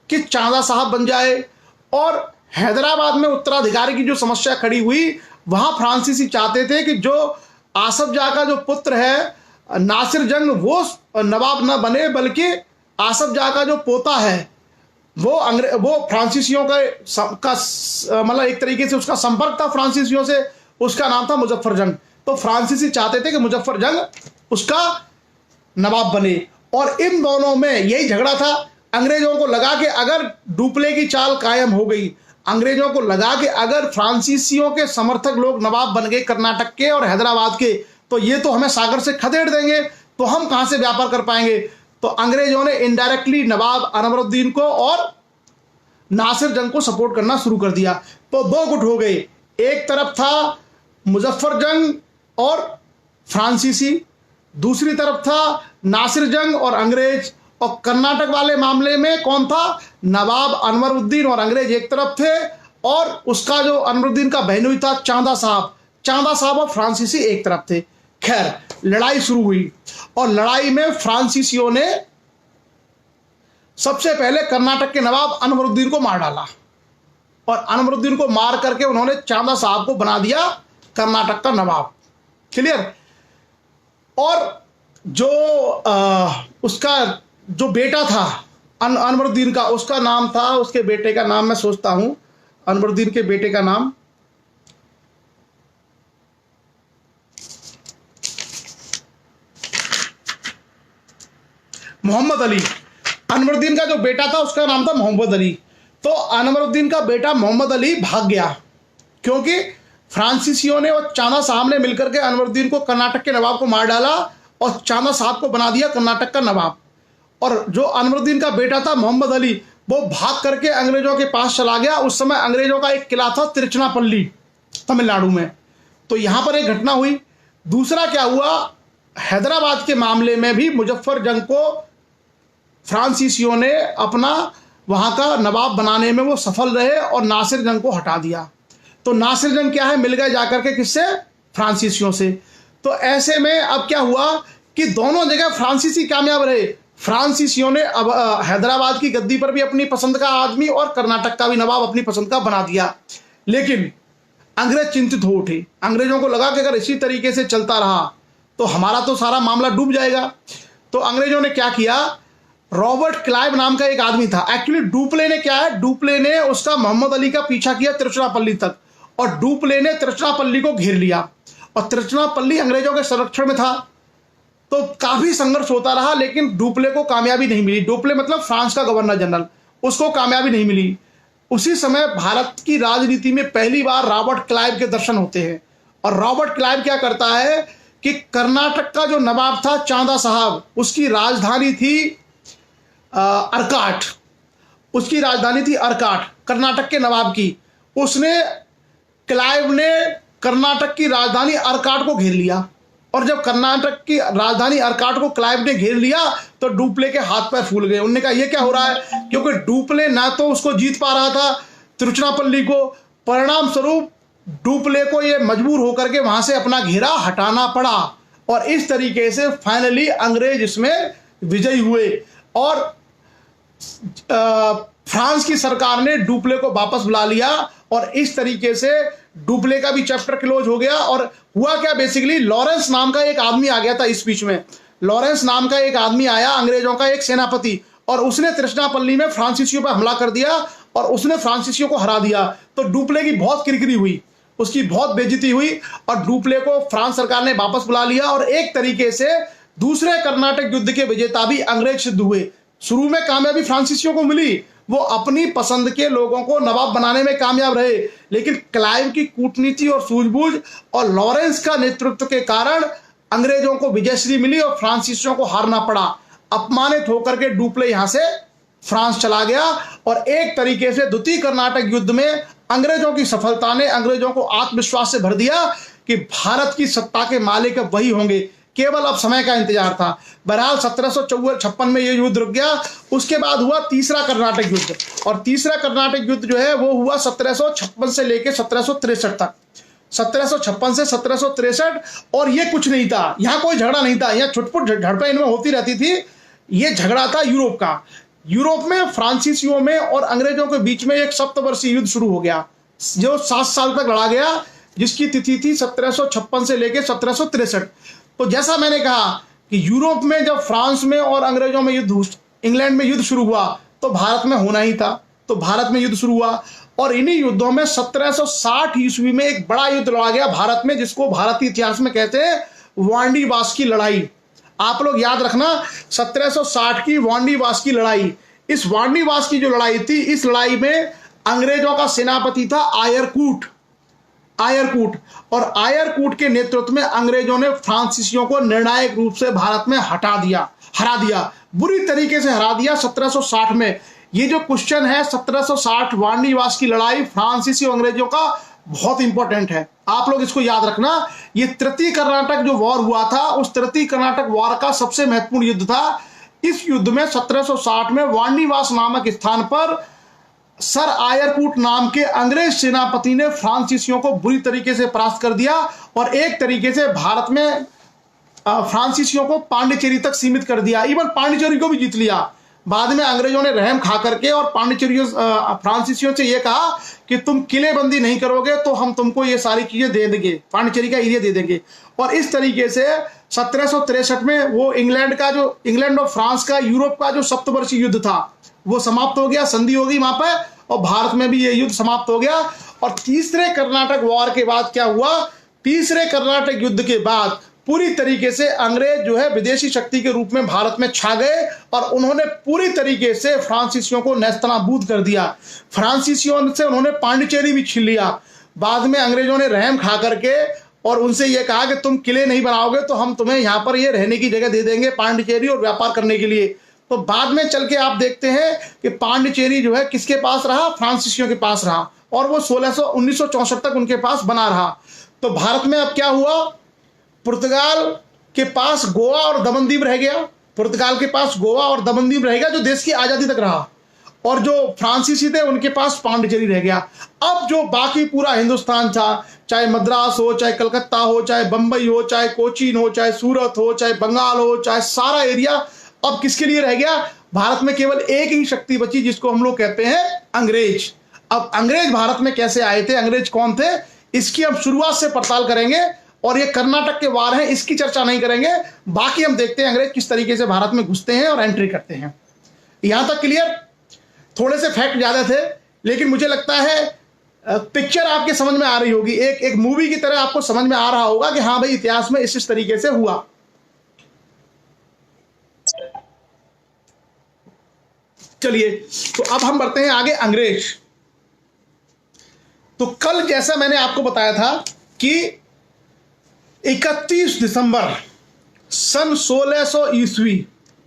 कि चांदा साहब बन जाए, और हैदराबाद में उत्तराधिकारी की जो समस्या खड़ी हुई, वहां फ्रांसीसी चाहते थे कि जो आसफ जाह का जो पुत्र है नासिर जंग, वो नवाब न बने, बल्कि आसफ जाह का जो पोता है वो फ्रांसीसियों का मतलब एक तरीके से उसका संपर्क था फ्रांसीसियों से, उसका नाम था मुजफ्फर जंग। तो फ्रांसीसी चाहते थे कि मुजफ्फर जंग उसका नवाब बने, और इन दोनों में यही झगड़ा था। अंग्रेजों को लगा कि अगर डुप्ले की चाल कायम हो गई, अंग्रेजों को लगा कि अगर फ्रांसीसियों के समर्थक लोग नवाब बन गए कर्नाटक के और हैदराबाद के, तो ये तो हमें सागर से खदेड़ देंगे, तो हम कहां से व्यापार कर पाएंगे। तो अंग्रेजों ने इनडायरेक्टली नवाब अनवरुद्दीन को और नासिर जंग को सपोर्ट करना शुरू कर दिया। तो 2 गुट हो गए, एक तरफ था मुजफ्फर जंग और फ्रांसीसी, दूसरी तरफ था नासिर जंग और अंग्रेज। और कर्नाटक वाले मामले में कौन था? नवाब अनवरुद्दीन और अंग्रेज एक तरफ थे, और उसका जो अनवरुद्दीन का बहनोई था चांदा साहब और फ्रांसीसी एक तरफ थे। खैर, लड़ाई शुरू हुई, और लड़ाई में फ्रांसीसियों ने सबसे पहले कर्नाटक के नवाब अनवरुद्दीन को मार डाला, और अनवरुद्दीन को मार करके उन्होंने चांदा साहब को बना दिया कर्नाटक का नवाब। क्लियर? और जो उसका जो बेटा था अनवरुद्दीन का, उसका नाम था, उसके बेटे का नाम मैं सोचता हूं, अनवरुद्दीन के बेटे का नाम मोहम्मद अली। अनवरुद्दीन का जो बेटा था उसका नाम था मोहम्मद अली। तो अनवरुद्दीन का बेटा मोहम्मद अली भाग गया, क्योंकि फ्रांसीसियों ने और चांदा साहब ने मिलकर के अनवरुद्दीन को कर्नाटक के नवाब को मार डाला और चांदा साहब को बना दिया कर्नाटक का नवाब। और जो अनवरुद्दीन का बेटा था मोहम्मद अली, वो भाग करके अंग्रेजों के पास चला गया। उस समय अंग्रेजों का एक किला था तिरुचिरापल्ली, तमिलनाडु में। तो यहां पर एक घटना हुई। दूसरा क्या हुआ, हैदराबाद के मामले में भी मुजफ्फर जंग को फ्रांसीसियों ने अपना वहां का नवाब बनाने में वो सफल रहे और नासिर जंग को हटा दिया। तो नासिर जंग क्या है, मिल गए जाकर के किससे, फ्रांसीसियों से। तो ऐसे में अब क्या हुआ कि दोनों जगह फ्रांसीसी कामयाब रहे। फ्रांसीसियों ने अब हैदराबाद की गद्दी पर भी अपनी पसंद का आदमी और कर्नाटक का भी नवाब अपनी पसंद का बना दिया। लेकिन अंग्रेज चिंतित हो उठे। अंग्रेजों को लगा कि अगर इसी तरीके से चलता रहा तो हमारा तो सारा मामला डूब जाएगा। तो अंग्रेजों ने क्या किया, रॉबर्ट क्लाइव नाम का एक आदमी था। एक्चुअली डुप्ले ने क्या है, डुप्ले ने उसका मोहम्मद अली का पीछा किया तिरुचिरापल्ली तक, और डुप्ले ने तिरुचिरापल्ली को घेर लिया, और तिरुचिरापल्ली अंग्रेजों के संरक्षण में था। तो काफी संघर्ष होता रहा, लेकिन डुप्ले को कामयाबी नहीं मिली। डुप्ले मतलब फ्रांस का गवर्नर जनरल, उसको कामयाबी नहीं मिली। उसी समय भारत की राजनीति में पहली बार रॉबर्ट क्लाइव के दर्शन होते हैं। और रॉबर्ट क्लाइव क्या करता है कि कर्नाटक का जो नवाब था चांदा साहब, उसकी राजधानी थी अर्काट, उसकी राजधानी थी अर्काट, कर्नाटक के नवाब की। उसने, क्लाइव ने कर्नाटक की राजधानी अर्काट को घेर लिया। और जब कर्नाटक की राजधानी अर्काट को क्लाइव ने घेर लिया तो डुप्ले के हाथ पैर फूल गए। उन्होंने कहा ये क्या हो रहा है, क्योंकि डुप्ले ना तो उसको जीत पा रहा था तिरुचिरापल्ली को, परिणाम स्वरूप डुप्ले को ये मजबूर होकर के वहां से अपना घेरा हटाना पड़ा। और इस तरीके से फाइनली अंग्रेज इसमें विजयी हुए और फ्रांस की सरकार ने डुप्ले को वापस बुला लिया। और इस तरीके से डुप्ले का भी चैप्टर क्लोज हो गया। और हुआ क्या, बेसिकली लॉरेंस नाम का एक आदमी आ गया था इस बीच में। लॉरेंस नाम का एक आदमी आया, अंग्रेजों का एक सेनापति, और उसने तिरुचिरापल्ली में फ्रांसीसियों पर हमला कर दिया और उसने फ्रांसीसियों को हरा दिया। तो डुप्ले की बहुत किरकिरी हुई, उसकी बहुत बेइज्जती हुई, और डुप्ले को फ्रांस सरकार ने वापस बुला लिया। और एक तरीके से दूसरे कर्नाटक युद्ध के विजेता भी अंग्रेज सिद्ध हुए। शुरू में कामयाबी फ्रांसीसियों को मिली, वो अपनी पसंद के लोगों को नवाब बनाने में कामयाब रहे, लेकिन क्लाइव की कूटनीति और सूझबूझ और लॉरेंस का नेतृत्व के कारण अंग्रेजों को विजयश्री मिली और फ्रांसीसियों को हारना पड़ा। अपमानित होकर के डुप्ले यहां से फ्रांस चला गया। और एक तरीके से द्वितीय कर्नाटक युद्ध में अंग्रेजों की सफलता ने अंग्रेजों को आत्मविश्वास से भर दिया कि भारत की सत्ता के मालिक अब वही होंगे, केवल अब समय का इंतजार था। बहरहाल 1756 में ये युद्ध रुक गया। उसके बाद हुआ तीसरा कर्नाटक युद्ध, और तीसरा कर्नाटक युद्ध जो है वो हुआ 1756 से लेकर 1763 तक। 1756 से 1763, और ये कुछ नहीं था, यहाँ कोई झगड़ा नहीं था, यहाँ छुटपुट झड़पें इनमें होती रहती थी। ये झगड़ा था यूरोप का। यूरोप में फ्रांसीसियों में और अंग्रेजों के बीच में एक सप्तवर्षीय युद्ध शुरू हो गया जो 7 साल तक लड़ा गया, जिसकी तिथि थी 1756 से लेकर 1763। तो जैसा मैंने कहा कि यूरोप में जब फ्रांस में और अंग्रेजों में युद्ध, इंग्लैंड में युद्ध शुरू हुआ तो भारत में होना ही था, तो भारत में युद्ध शुरू हुआ। और इन्हीं युद्धों में 1760 ईस्वी में एक बड़ा युद्ध लड़ा गया भारत में, जिसको भारतीय इतिहास में कहते हैं वांडीवास की लड़ाई। आप लोग याद रखना, 1760 की वांडीवास की लड़ाई। इस वांडीवास की जो लड़ाई थी, इस लड़ाई में अंग्रेजों का सेनापति था आयरकूट। और आयरकूट के नेतृत्व में अंग्रेजों ने फ्रांसीसियों को निर्णायक रूप से भारत में हरा दिया, बुरी तरीके से हरा दिया 1760 में। ये जो क्वेश्चन है 1760 वांडीवास की लड़ाई फ्रांसीसी और अंग्रेजों का, बहुत इंपॉर्टेंट है, आप लोग इसको याद रखना। ये तृतीय कर्नाटक जो वॉर हुआ था, उस तृतीय कर्नाटक वॉर का सबसे महत्वपूर्ण युद्ध था। इस युद्ध में 1760 में वांडीवास नामक स्थान पर सर आयरकूट नाम के अंग्रेज सेनापति ने फ्रांसीसियों को बुरी तरीके से परास्त कर दिया और एक तरीके से भारत में फ्रांसीसियों को पांडिचेरी तक सीमित कर दिया। इवन पांडिचेरी को भी जीत लिया। बाद में अंग्रेजों ने रहम खा करके और पांडिचेरियों फ्रांसीसियों से ये कहा कि तुम किलेबंदी नहीं करोगे तो हम तुमको ये सारी चीजें दे देंगे, पांडिचेरी का एरिया दे देंगे। और इस तरीके से 1763 में वो इंग्लैंड और फ्रांस का, यूरोप का जो सप्तवर्षीय युद्ध था वो समाप्त हो गया, संधि हो गई वहां पर, और भारत में भी ये युद्ध समाप्त हो गया। और तीसरे कर्नाटक वॉर के बाद क्या हुआ, तीसरे कर्नाटक युद्ध के बाद पूरी तरीके से अंग्रेज जो है विदेशी शक्ति के रूप में भारत में छा गए और उन्होंने पूरी तरीके से फ्रांसीसियों को नेस्तनाबूद कर दिया। फ्रांसीसियों से उन्होंने पांडिचेरी भी छीन लिया। बाद में अंग्रेजों ने रहम खा करके और उनसे यह कहा कि तुम किले नहीं बनाओगे तो हम तुम्हें यहाँ पर ये रहने की जगह दे देंगे पांडिचेरी और व्यापार करने के लिए। तो बाद में चल के आप देखते हैं कि पांडिचेरी जो है किसके पास रहा, फ्रांसीसियों के पास रहा, और वो 1964 तक उनके पास बना रहा। तो भारत में अब क्या हुआ, पुर्तगाल के पास गोवा और दमनदीव रह गया, पुर्तगाल के पास गोवा और दमनदीव रहेगा जो देश की आजादी तक रहा, और जो फ्रांसीसी थे उनके पास पांडिचेरी रह गया। अब जो बाकी पूरा हिंदुस्तान था, चाहे मद्रास हो, चाहे कलकत्ता हो, चाहे बंबई हो, चाहे कोचीन हो, चाहे सूरत हो, चाहे बंगाल हो, चाहे सारा एरिया अब किसके लिए रह गया, भारत में केवल एक ही शक्ति बची जिसको हम लोग कहते हैं अंग्रेज। अब अंग्रेज भारत में कैसे आए थे, अंग्रेज कौन थे, इसकी हम शुरुआत से पड़ताल करेंगे, और ये कर्नाटक के वार हैं इसकी चर्चा नहीं करेंगे। बाकी हम देखते हैं अंग्रेज किस तरीके से भारत में घुसते हैं और एंट्री करते हैं। यहां तक क्लियर। थोड़े से फैक्ट ज्यादा थे, लेकिन मुझे लगता है पिक्चर आपके समझ में आ रही होगी, एक मूवी की तरह आपको समझ में आ रहा होगा कि हाँ भाई इतिहास में इस तरीके से हुआ। चलिए, तो अब हम बढ़ते हैं आगे अंग्रेज। तो कल जैसा मैंने आपको बताया था कि 31 दिसंबर सन 1600 ईस्वी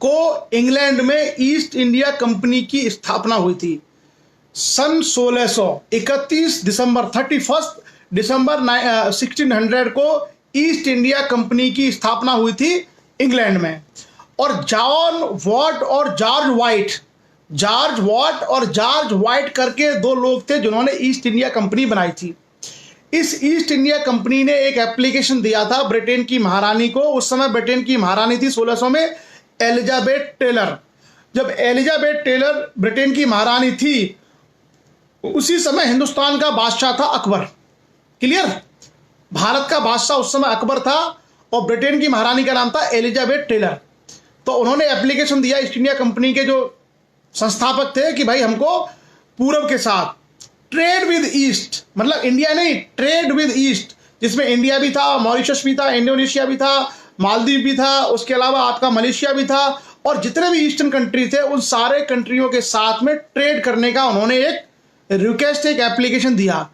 को इंग्लैंड में ईस्ट इंडिया कंपनी की स्थापना हुई थी। सन 1600 31 दिसंबर 31 दिसंबर 1600 को ईस्ट इंडिया कंपनी की स्थापना हुई थी इंग्लैंड में। और जॉन वॉट और जॉर्ज वाइट करके दो लोग थे जिन्होंने ईस्ट इंडिया कंपनी बनाई थी। इस ईस्ट इंडिया कंपनी ने एक एप्लीकेशन दिया था ब्रिटेन की महारानी को। उस समय ब्रिटेन की महारानी थी 1600 में एलिजाबेथ टेलर। जब एलिजाबेथ टेलर ब्रिटेन की महारानी थी, उसी समय हिंदुस्तान का बादशाह था अकबर। क्लियर। भारत का बादशाह उस समय अकबर था और ब्रिटेन की महारानी का नाम था एलिजाबेथ टेलर। तो उन्होंने एप्लीकेशन दिया ईस्ट इंडिया कंपनी के जो संस्थापक थे कि भाई हमको पूरब के साथ ट्रेड विद ईस्ट, मतलब इंडिया नहीं, ट्रेड विद ईस्ट, जिसमें इंडिया भी था, मॉरिशस भी था, इंडोनेशिया भी था, मालदीव भी था, उसके अलावा आपका मलेशिया भी था, और जितने भी ईस्टर्न कंट्री थे उन सारे कंट्रियों के साथ में ट्रेड करने का उन्होंने एक रिक्वेस्ट, एक एप्लीकेशन दिया।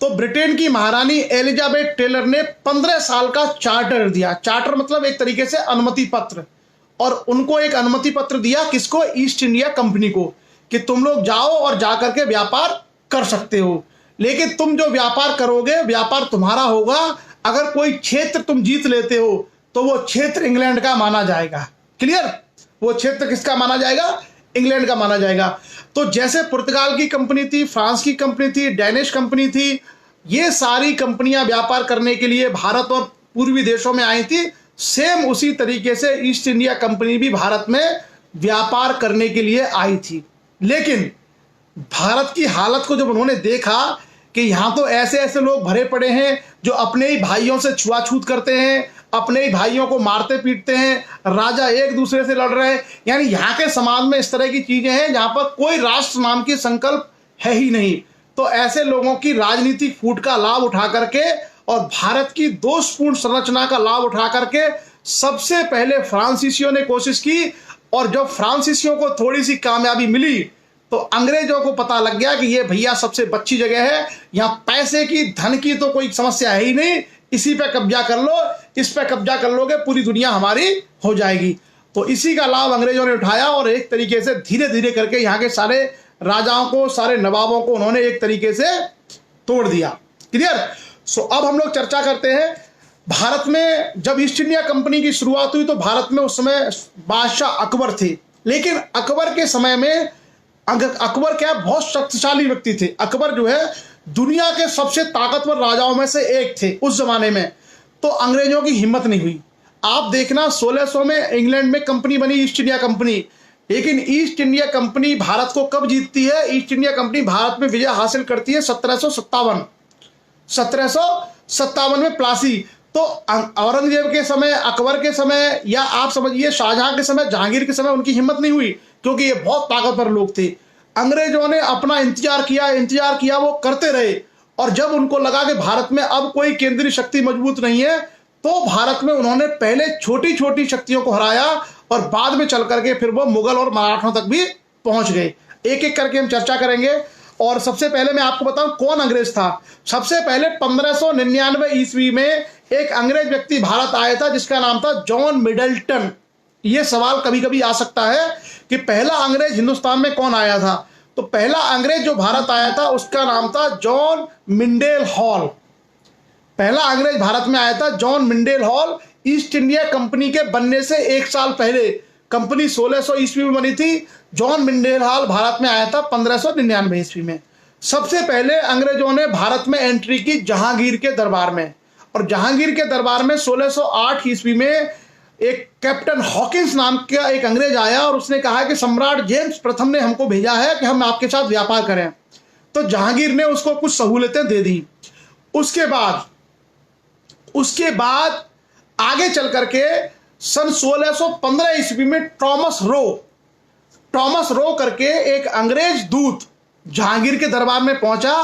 तो ब्रिटेन की महारानी एलिजाबेथ टेलर ने 15 साल का चार्टर दिया। चार्टर मतलब एक तरीके से अनुमति पत्र, और उनको एक अनुमति पत्र दिया, किसको, ईस्ट इंडिया कंपनी को, कि तुम लोग जाओ और जाकर के व्यापार कर सकते हो, लेकिन तुम जो व्यापार करोगे व्यापार तुम्हारा होगा। अगर कोई क्षेत्र तुम जीत लेते हो तो वो क्षेत्र इंग्लैंड का माना जाएगा। क्लियर। वो क्षेत्र किसका माना जाएगा, इंग्लैंड का माना जाएगा। तो जैसे पुर्तगाल की कंपनी थी, फ्रांस की कंपनी थी, डेनिश कंपनी थी, ये सारी कंपनियां व्यापार करने के लिए भारत और पूर्वी देशों में आई थी, सेम उसी तरीके से ईस्ट इंडिया कंपनी भी भारत में व्यापार करने के लिए आई थी। लेकिन भारत की हालत को जब उन्होंने देखा कि यहां तो ऐसे ऐसे लोग भरे पड़े हैं जो अपने ही भाइयों से छुआछूत करते हैं, अपने ही भाइयों को मारते पीटते हैं, राजा एक दूसरे से लड़ रहे हैं, यानी यहाँ के समाज में इस तरह की चीजें हैं जहां पर कोई राष्ट्र नाम की संकल्प है ही नहीं। तो ऐसे लोगों की राजनीतिक फूट का लाभ उठा करके और भारत की दोषपूर्ण संरचना का लाभ उठा करके सबसे पहले फ्रांसीसियों ने कोशिश की, और जब फ्रांसीसियों को थोड़ी सी कामयाबी मिली तो अंग्रेजों को पता लग गया कि ये भैया सबसे अच्छी जगह है, यहाँ पैसे की, धन की तो कोई समस्या है ही नहीं, इसी पे कब्जा कर लो, इस पे कब्जा कर लोगे पूरी दुनिया हमारी हो जाएगी। तो इसी का लाभ अंग्रेजों ने उठाया और एक तरीके से धीरे धीरे करके यहाँ के सारे राजाओं को, सारे नवाबों को उन्होंने एक तरीके से तोड़ दिया। क्लियर। सो अब हम लोग चर्चा करते हैं भारत में जब ईस्ट इंडिया कंपनी की शुरुआत हुई तो भारत में उस समय बादशाह अकबर थे। लेकिन अकबर के समय में अकबर क्या बहुत शक्तिशाली व्यक्ति थे। अकबर जो है दुनिया के सबसे ताकतवर राजाओं में से एक थे उस जमाने में। तो अंग्रेजों की हिम्मत नहीं हुई। आप देखना 1600 में इंग्लैंड में कंपनी बनी ईस्ट इंडिया कंपनी, लेकिन ईस्ट इंडिया कंपनी भारत को कब जीतती है, ईस्ट इंडिया कंपनी भारत में विजय हासिल करती है 1757 में प्लासी। तो औरंगजेब के समय, अकबर के समय, या आप समझिए शाहजहां के समय, जहांगीर के समय उनकी हिम्मत नहीं हुई, क्योंकि ये बहुत ताकतवर लोग थे। अंग्रेजों ने अपना इंतजार किया, वो करते रहे, और जब उनको लगा कि भारत में अब कोई केंद्रीय शक्ति मजबूत नहीं है तो भारत में उन्होंने पहले छोटी छोटी शक्तियों को हराया और बाद में चल करके फिर वो मुगल और मराठों तक भी पहुंच गए। एक एक करके हम चर्चा करेंगे। और सबसे पहले मैं आपको बताऊं कौन अंग्रेज था। सबसे पहले 1599 ईस्वी में एक अंग्रेज व्यक्ति भारत आया था जिसका नाम था जॉन मिडल्टन। ये सवाल कभी कभी आ सकता है कि पहला अंग्रेज हिंदुस्तान में कौन आया था। तो पहला अंग्रेज जो भारत आया था उसका नाम था जॉन मिंडेल हॉल। पहला अंग्रेज भारत में आया था John Mildenhall. East India Company के बनने से 1 साल पहले, कंपनी 1600 ईस्वी में बनी थी, जॉन मिंडेल हॉल भारत में आया था 1599 ईस्वी में। सबसे पहले अंग्रेजों ने भारत में एंट्री की जहांगीर के दरबार में, और जहांगीर के दरबार में 1608 ईस्वी में एक कैप्टन हॉकिंस नाम का एक अंग्रेज आया और उसने कहा कि सम्राट जेम्स प्रथम ने हमको भेजा है कि हम आपके साथ व्यापार करें। तो जहांगीर ने उसको कुछ सहूलतें दे दी। उसके बाद आगे चल करके सन 1615 ईस्वी में टॉमस रो करके एक अंग्रेज दूत जहांगीर के दरबार में पहुंचा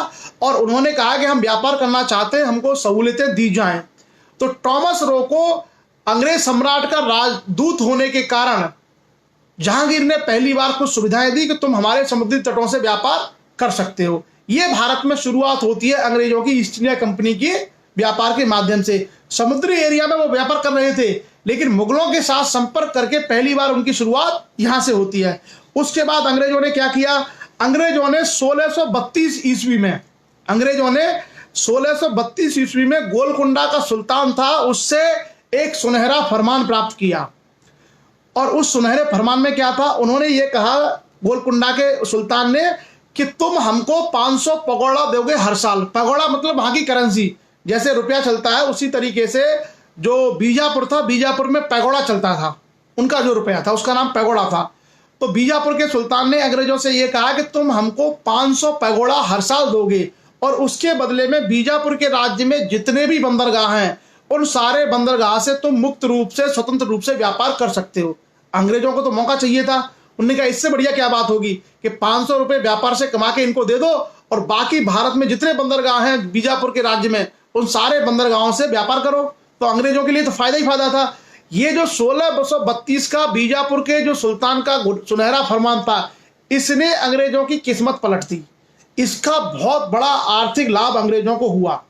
और उन्होंने कहा कि हम व्यापार करना चाहते हैं, हमको सहूलतें दी जाएं। तो टॉमस रो को अंग्रेज सम्राट का राजदूत होने के कारण जहांगीर ने पहली बार कुछ सुविधाएं दी कि तुम हमारे समुद्री तटों से व्यापार कर सकते हो। यह भारत में शुरुआत होती है अंग्रेजों की ईस्ट इंडिया कंपनी के व्यापार के माध्यम से। समुद्री एरिया में वो व्यापार कर रहे थे, लेकिन मुगलों के साथ संपर्क करके पहली बार उनकी शुरुआत यहां से होती है। उसके बाद अंग्रेजों ने क्या किया, अंग्रेजों ने 1632 ईस्वी में गोलकुंडा का सुल्तान था, उससे एक सुनहरा फरमान प्राप्त किया। और उस सुनहरे फरमान में क्या था, उन्होंने ये कहा गोलकुंडा के सुल्तान ने कि तुम हमको 500 पगोड़ा दोगे हर साल। पगोड़ा मतलब वहां की करेंसी, जैसे रुपया चलता है उसी तरीके से जो बीजापुर था, बीजापुर में पैगोड़ा चलता था, उनका जो रुपया था उसका नाम पैगोड़ा था। तो बीजापुर के सुल्तान ने अंग्रेजों से यह कहा कि तुम हमको 500 पैगोड़ा हर साल दोगे और उसके बदले में बीजापुर के राज्य में जितने भी बंदरगाह हैं उन सारे बंदरगाह से तुम मुक्त रूप से, स्वतंत्र रूप से व्यापार कर सकते हो। अंग्रेजों को तो मौका चाहिए था। उन्होंने कहा इससे बढ़िया क्या बात होगी कि 500 रुपए व्यापार से कमा के इनको दे दो और बाकी भारत में जितने बंदरगाह हैं बीजापुर के राज्य में उन सारे बंदरगाहों से व्यापार करो। तो अंग्रेजों के लिए तो फायदा ही फायदा था। ये जो 1632 का बीजापुर के जो सुल्तान का सुनहरा फरमान था, इसने अंग्रेजों की किस्मत पलट दी। इसका बहुत बड़ा आर्थिक लाभ अंग्रेजों को हुआ।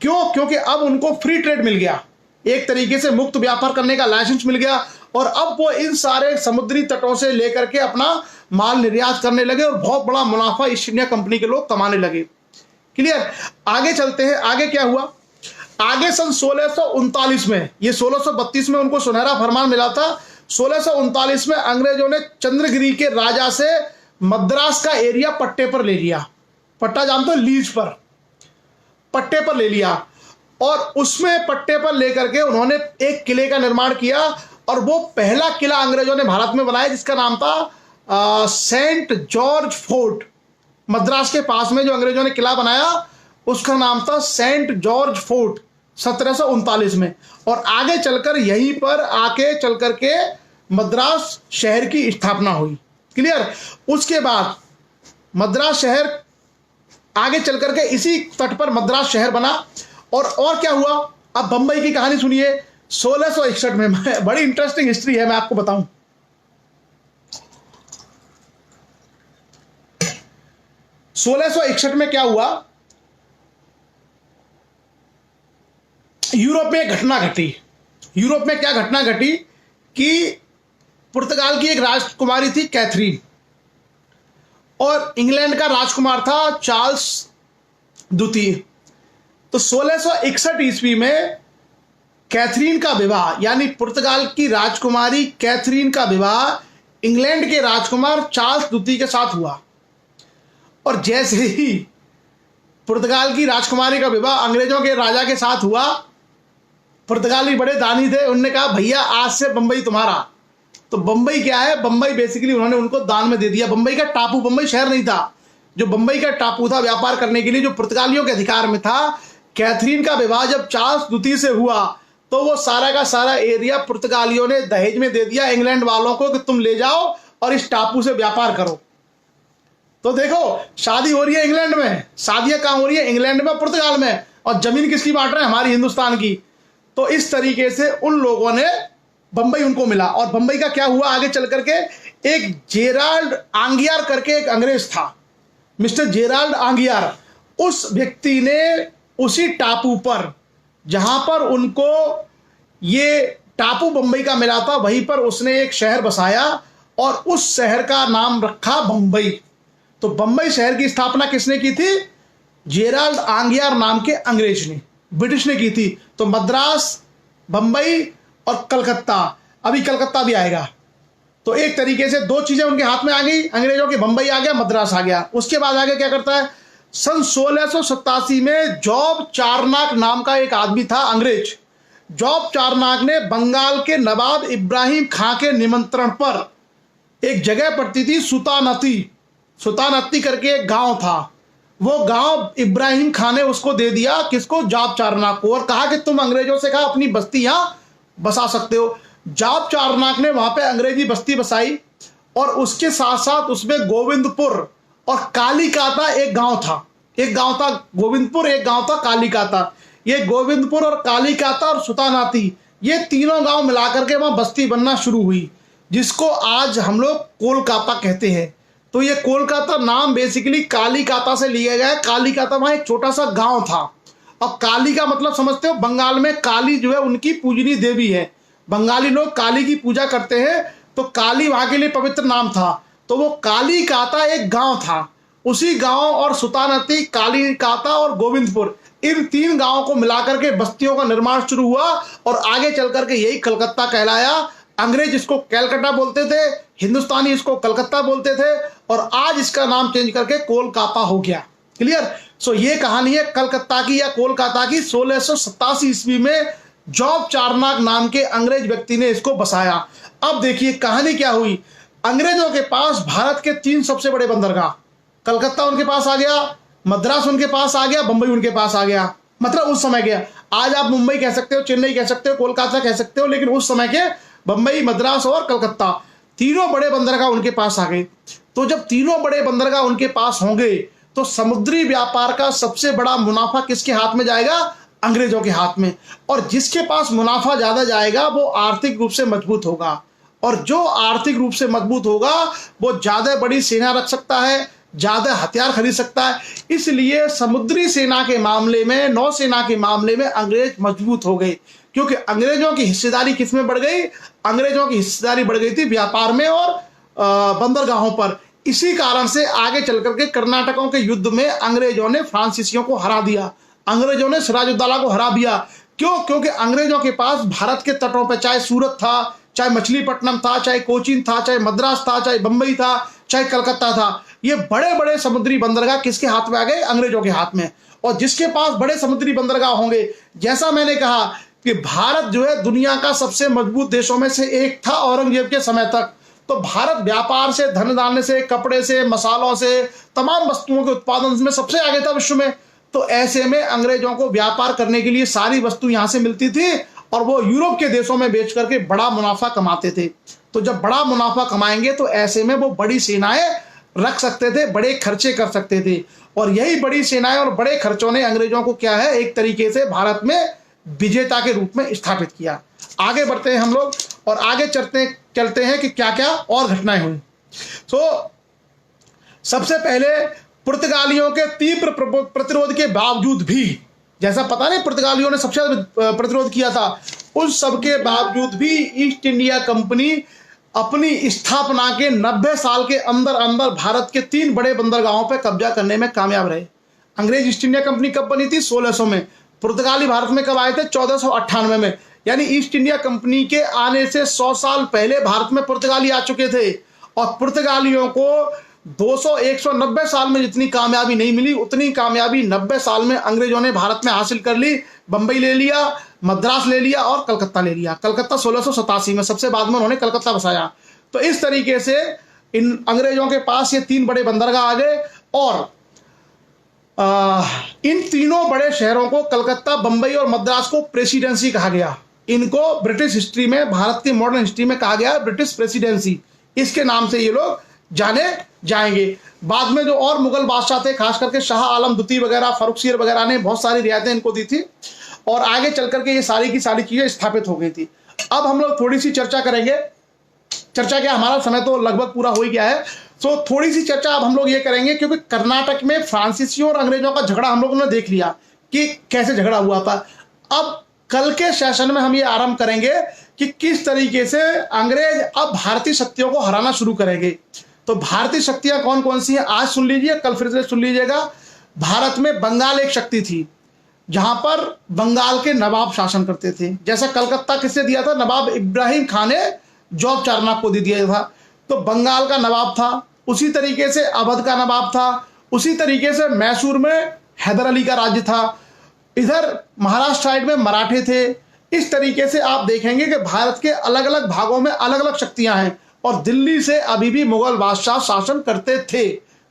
क्यों? क्योंकि अब उनको फ्री ट्रेड मिल गया, एक तरीके से मुक्त व्यापार करने का लाइसेंस मिल गया और अब वो इन सारे समुद्री तटों से लेकर के अपना माल निर्यात करने लगे और बहुत बड़ा मुनाफा ईस्ट इंडिया कंपनी के लोग कमाने लगे। क्लियर? आगे चलते हैं। आगे क्या हुआ? आगे सन 1639 में, ये 1632 में उनको सुनहरा फरमान मिला था, 1639 में अंग्रेजों ने चंद्रगिरी के राजा से मद्रास का एरिया पट्टे पर ले लिया। पट्टा जानते हो, लीज पर, पट्टे पर ले लिया और उसमें पट्टे पर लेकर के उन्होंने एक किले का निर्माण किया और वो पहला किला अंग्रेजों ने भारत में बनाया जिसका नाम था सेंट जॉर्ज फोर्ट। मद्रास के पास में जो अंग्रेजों ने किला बनाया उसका नाम था सेंट जॉर्ज फोर्ट 1739 में। और आगे चलकर यहीं पर आके चल करके मद्रास शहर की स्थापना हुई। क्लियर? उसके बाद मद्रास शहर आगे चल करके इसी तट पर मद्रास शहर बना। और क्या हुआ? अब बंबई की कहानी सुनिए। 1661 में, बड़ी इंटरेस्टिंग हिस्ट्री है, मैं आपको बताऊं। 1661 में क्या हुआ? यूरोप में एक घटना घटी। यूरोप में क्या घटना घटी कि पुर्तगाल की एक राजकुमारी थी कैथरीन और इंग्लैंड का राजकुमार था चार्ल्स द्वितीय। तो 1661 ईस्वी में कैथरीन का विवाह, यानी पुर्तगाल की राजकुमारी कैथरीन का विवाह इंग्लैंड के राजकुमार चार्ल्स द्वितीय के साथ हुआ। और जैसे ही पुर्तगाल की राजकुमारी का विवाह अंग्रेजों के राजा के साथ हुआ, पुर्तगाली बड़े दानी थे, उन्होंने कहा भैया आज से बंबई तुम्हारा। तो बंबई क्या है? बंबई बेसिकली उन्होंने उनको दान में दे दिया। बंबई का टापू, बंबई शहर नहीं था, जो बंबई का टापू था व्यापार करने के लिए, जो पुर्तगालियों के अधिकार में था। कैथरीन का विवाह जब चार्ल्स द्वितीय से हुआ तो वो सारा का सारा एरिया पुर्तगालियों ने दहेज में दे दिया इंग्लैंड वालों को कि तुम ले जाओ और इस टापू से व्यापार करो। तो देखो, शादी हो रही है इंग्लैंड में, शादियां कहां हो रही है? इंग्लैंड में, पुर्तगाल में, और जमीन किसकी बांट रहे हैं? हमारी, हिंदुस्तान की। तो इस तरीके से उन लोगों ने बंबई उनको मिला। और बंबई का क्या हुआ आगे चल करके? एक जेराल्ड आंगियार करके एक अंग्रेज था, मिस्टर जेराल्ड आंगियार। उस व्यक्ति ने उसी टापू पर, जहां पर उनको ये टापू बंबई का मिला था, वहीं पर उसने एक शहर बसाया और उस शहर का नाम रखा बंबई। तो बंबई शहर की स्थापना किसने की थी? जेराल्ड आंगियार नाम के अंग्रेज ने, ब्रिटिश ने की थी। तो मद्रास, बंबई और कलकत्ता, अभी कलकत्ता भी आएगा। तो एक तरीके से दो चीजें उनके हाथ में आ गई अंग्रेजों के, बंबई आ गया, मद्रास आ गया। उसके बाद आगे क्या करता है? सन 1687 में जॉब चारनाक नाम का एक आदमी था, अंग्रेज। जॉब चारनाक ने बंगाल के नवाब इब्राहिम खां के निमंत्रण पर एक जगह पड़ती थी सुतानती, सुतानती करके एक गांव था, वो गांव इब्राहिम खान ने उसको दे दिया, किसको? जाप चारनाक को, और कहा कि तुम अंग्रेजों से कहा अपनी बस्ती यहां बसा सकते हो। जाप चारनाक ने वहां पे अंग्रेजी बस्ती बसाई और उसके साथ साथ उसमें गोविंदपुर और कालीकाता एक गांव था, एक गांव था गोविंदपुर, एक गांव था कालीकाता। ये गोविंदपुर और कालीकाता और सुतानाती, ये तीनों गांव मिलाकर के वहां बस्ती बनना शुरू हुई, जिसको आज हम लोग कोलकाता कहते हैं। तो ये कोलकाता नाम बेसिकली कालीकाता से लिया गया है। कालीकाता वहां एक छोटा सा गांव था, और काली का मतलब समझते हो, बंगाल में काली जो है उनकी पूजनीय देवी है। बंगाली लोग काली की पूजा करते हैं, तो काली वहां के लिए पवित्र नाम था। तो वो कालीकाता एक गांव था, उसी गांव और सुतानती, कालीकाता और गोविंदपुर, इन तीन गांवों को मिलाकर के बस्तियों का निर्माण शुरू हुआ और आगे चल करके यही कलकत्ता कहलाया। अंग्रेज इसको कैलकाटा बोलते थे, हिंदुस्तानी इसको कलकत्ता बोलते थे, और आज इसका नाम चेंज करके कोलकाता हो गया। क्लियर? सो ये कहानी है कलकत्ता की या कोलकाता की। 1687 ईस्वी में जॉब चारनाक नाम के अंग्रेज व्यक्ति ने इसको बसाया। अब देखिए कहानी क्या हुई। अंग्रेजों के पास भारत के तीन सबसे बड़े बंदरगाह, कलकत्ता उनके पास आ गया, मद्रास उनके पास आ गया, बंबई उनके पास आ गया। मतलब उस समय के, आज आप मुंबई कह सकते हो, चेन्नई कह सकते हो, कोलकाता कह सकते हो, लेकिन उस समय के बंबई, मद्रास और कलकत्ता, तीनों बड़े बंदरगाह उनके पास आ गए। तो जब तीनों बड़े बंदरगाह उनके पास होंगे तो समुद्री व्यापार का सबसे बड़ा मुनाफा किसके हाथ में जाएगा? अंग्रेजों के हाथ में। और जिसके पास मुनाफा ज्यादा जाएगा वो आर्थिक रूप से मजबूत होगा, और जो आर्थिक रूप से मजबूत होगा वो ज्यादा बड़ी सेना रख सकता है, ज्यादा हथियार खरीद सकता है। इसलिए समुद्री सेना के मामले में, नौसेना के मामले में अंग्रेज मजबूत हो गए, क्योंकि अंग्रेजों की हिस्सेदारी किसमें बढ़ गई? अंग्रेजों की हिस्सेदारी बढ़ गई थी व्यापार में और बंदरगाहों पर। इसी कारण से आगे चल करके कर्नाटकों के युद्ध में अंग्रेजों ने फ्रांसीसियों को हरा दिया, अंग्रेजों ने सिराजुद्दौला को हरा दिया। क्यों? क्योंकि अंग्रेजों के पास भारत के तटों पर, चाहे सूरत था, चाहे मछलीपट्टनम था, चाहे कोचीन था, चाहे मद्रास था, चाहे बंबई था, चाहे कलकत्ता था, ये बड़े बड़े समुद्री बंदरगाह किसके हाथ में आ गए? अंग्रेजों के हाथ में। और जिसके पास बड़े समुद्री बंदरगाह होंगे, जैसा मैंने कहा कि भारत जो है दुनिया का सबसे मजबूत देशों में से एक था औरंगजेब के समय तक। तो भारत व्यापार से, धन डालने से, कपड़े से, मसालों से, तमाम वस्तुओं के उत्पादन में सबसे आगे था विश्व में। तो ऐसे में अंग्रेजों को व्यापार करने के लिए सारी वस्तु यहां से मिलती थी और वो यूरोप के देशों में बेच करके बड़ा मुनाफा कमाते थे। तो जब बड़ा मुनाफा कमाएंगे तो ऐसे में वो बड़ी सेनाएं रख सकते थे, बड़े खर्चे कर सकते थे, और यही बड़ी सेनाएं और बड़े खर्चों ने अंग्रेजों को क्या है, एक तरीके से भारत में विजेता के रूप में स्थापित किया। आगे बढ़ते हैं हम लोग और आगे चलते हैं कि क्या क्या और घटनाएं हुई। तो सबसे पहले पुर्तगालियों के तीव्र प्रतिरोध के बावजूद भी, जैसा पता नहीं पुर्तगालियों ने सबसे ज्यादा प्रतिरोध किया था, उस सब के बावजूद भी ईस्ट इंडिया कंपनी अपनी स्थापना के 90 साल के अंदर अंदर भारत के तीन बड़े बंदरगाहों पर कब्जा करने में कामयाब रहे। अंग्रेज ईस्ट इंडिया कंपनी कब बनी थी? 1600 में। पुर्तगाली भारत में कब आए थे? 1498 में। यानी ईस्ट इंडिया कंपनी के आने से 100 साल पहले भारत में पुर्तगाली आ चुके थे, और पुर्तगालियों को 190 साल में जितनी कामयाबी नहीं मिली, उतनी कामयाबी 90 साल में अंग्रेजों ने भारत में हासिल कर ली। बंबई ले लिया, मद्रास ले लिया और कलकत्ता ले लिया। कलकत्ता 1687 में, सबसे बाद में उन्होंने कलकत्ता बसाया। तो इस तरीके से इन अंग्रेजों के पास ये तीन बड़े बंदरगाह आ गए, और इन तीनों बड़े शहरों को, कलकत्ता, बंबई और मद्रास को प्रेसिडेंसी कहा गया। इनको ब्रिटिश हिस्ट्री में, भारत की मॉडर्न हिस्ट्री में कहा गया ब्रिटिश प्रेसिडेंसी। इसके नाम से ये लोग जाने जाएंगे। बाद में जो और मुगल बादशाह थे, खास करके शाह आलम द्वितीय वगैरह, फर्रुखसियर वगैरह ने बहुत सारी रियायतें इनको दी थी, और आगे चल करके ये सारी की सारी चीजें स्थापित हो गई थी। अब हम लोग थोड़ी सी चर्चा करेंगे। चर्चा क्या, हमारा समय तो लगभग पूरा हो ही गया है, तो थोड़ी सी चर्चा अब हम लोग ये करेंगे, क्योंकि कर्नाटक में फ्रांसीसियों और अंग्रेजों का झगड़ा हम लोगों ने देख लिया कि कैसे झगड़ा हुआ था। अब कल के सेशन में हम ये आरंभ करेंगे कि किस तरीके से अंग्रेज अब भारतीय शक्तियों को हराना शुरू करेंगे। तो भारतीय शक्तियां कौन कौन सी हैं आज सुन लीजिए, कल फिर से सुन लीजिएगा। भारत में बंगाल एक शक्ति थी, जहां पर बंगाल के नवाब शासन करते थे। जैसा कलकत्ता किसने दिया था, नवाब इब्राहिम खान ने जॉब चारनाक को दे दिया था, तो बंगाल का नवाब था। उसी तरीके से अवध का नवाब था, उसी तरीके से मैसूर में हैदर अली का राज्य था, इधर महाराष्ट्र साइड में मराठे थे। इस तरीके से आप देखेंगे कि भारत के अलग अलग भागों में अलग अलग शक्तियां हैं, और दिल्ली से अभी भी मुगल बादशाह शासन करते थे।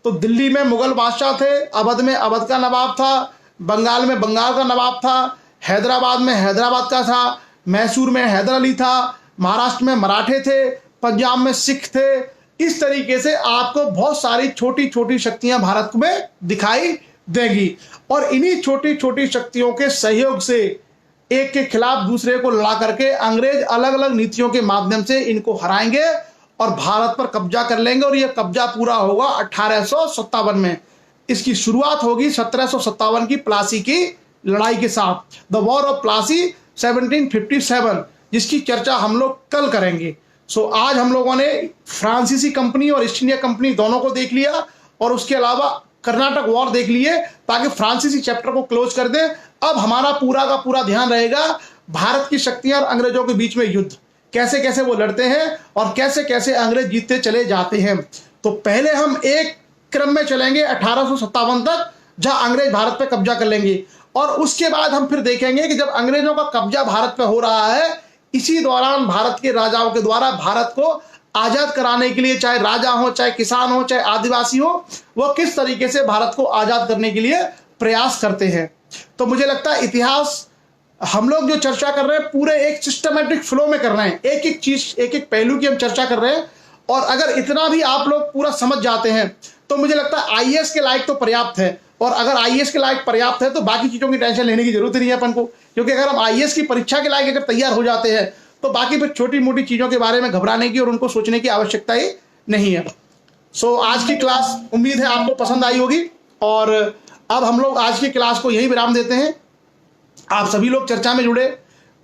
तो दिल्ली में मुगल बादशाह थे, अवध में अवध का नवाब था, बंगाल में बंगाल का नवाब था, हैदराबाद में हैदराबाद का था, मैसूर में हैदर अली था, महाराष्ट्र में मराठे थे, पंजाब में सिख थे। इस तरीके से आपको बहुत सारी छोटी छोटी शक्तियां भारत में दिखाई देगी, और इन्हीं छोटी छोटी शक्तियों के सहयोग से एक के खिलाफ दूसरे को लड़ा करके अंग्रेज अलग अलग नीतियों के माध्यम से इनको हराएंगे और भारत पर कब्जा कर लेंगे। और यह कब्जा पूरा होगा 1857 में। इसकी शुरुआत होगी 1757 की प्लासी की लड़ाई के साथ, द वॉर ऑफ प्लासी 1757, जिसकी चर्चा हम लोग कल करेंगे। सो आज हम लोगों ने फ्रांसीसी कंपनी और ईस्ट इंडिया कंपनी दोनों को देख लिया, और उसके अलावा कर्नाटक वॉर देख लिए, ताकि फ्रांसीसी चैप्टर को क्लोज कर दें। अब हमारा पूरा का पूरा ध्यान रहेगा भारत की शक्तियां और अंग्रेजों के बीच में युद्ध, कैसे कैसे वो लड़ते हैं और कैसे कैसे अंग्रेज जीतते चले जाते हैं। तो पहले हम एक क्रम में चलेंगे 1857 तक, जहां अंग्रेज भारत पे कब्जा कर लेंगे, और उसके बाद हम फिर देखेंगे कि जब अंग्रेजों का कब्जा भारत पे हो रहा है, इसी दौरान भारत के राजाओं के द्वारा भारत को आजाद कराने के लिए, चाहे राजा हो, चाहे किसान हो, चाहे आदिवासी हो, वह किस तरीके से भारत को आजाद करने के लिए प्रयास करते हैं। तो मुझे लगता है इतिहास हम लोग जो चर्चा कर रहे हैं पूरे एक सिस्टमेटिक फ्लो में कर रहे हैं, एक एक चीज एक एक पहलू की हम चर्चा कर रहे हैं। और अगर इतना भी आप लोग पूरा समझ जाते हैं तो मुझे लगता है आईएएस के लायक तो पर्याप्त है। और अगर आईएएस के लायक पर्याप्त है तो बाकी चीजों की टेंशन लेने की जरूरत नहीं है अपन को, क्योंकि अगर हम आईएएस की परीक्षा के लायक अगर तैयार हो जाते हैं तो बाकी फिर छोटी मोटी चीजों के बारे में घबराने की और उनको सोचने की आवश्यकता ही नहीं है। सो आज की क्लास उम्मीद है आपको पसंद आई होगी, और अब हम लोग आज की क्लास को यही विराम देते हैं। आप सभी लोग चर्चा में जुड़े,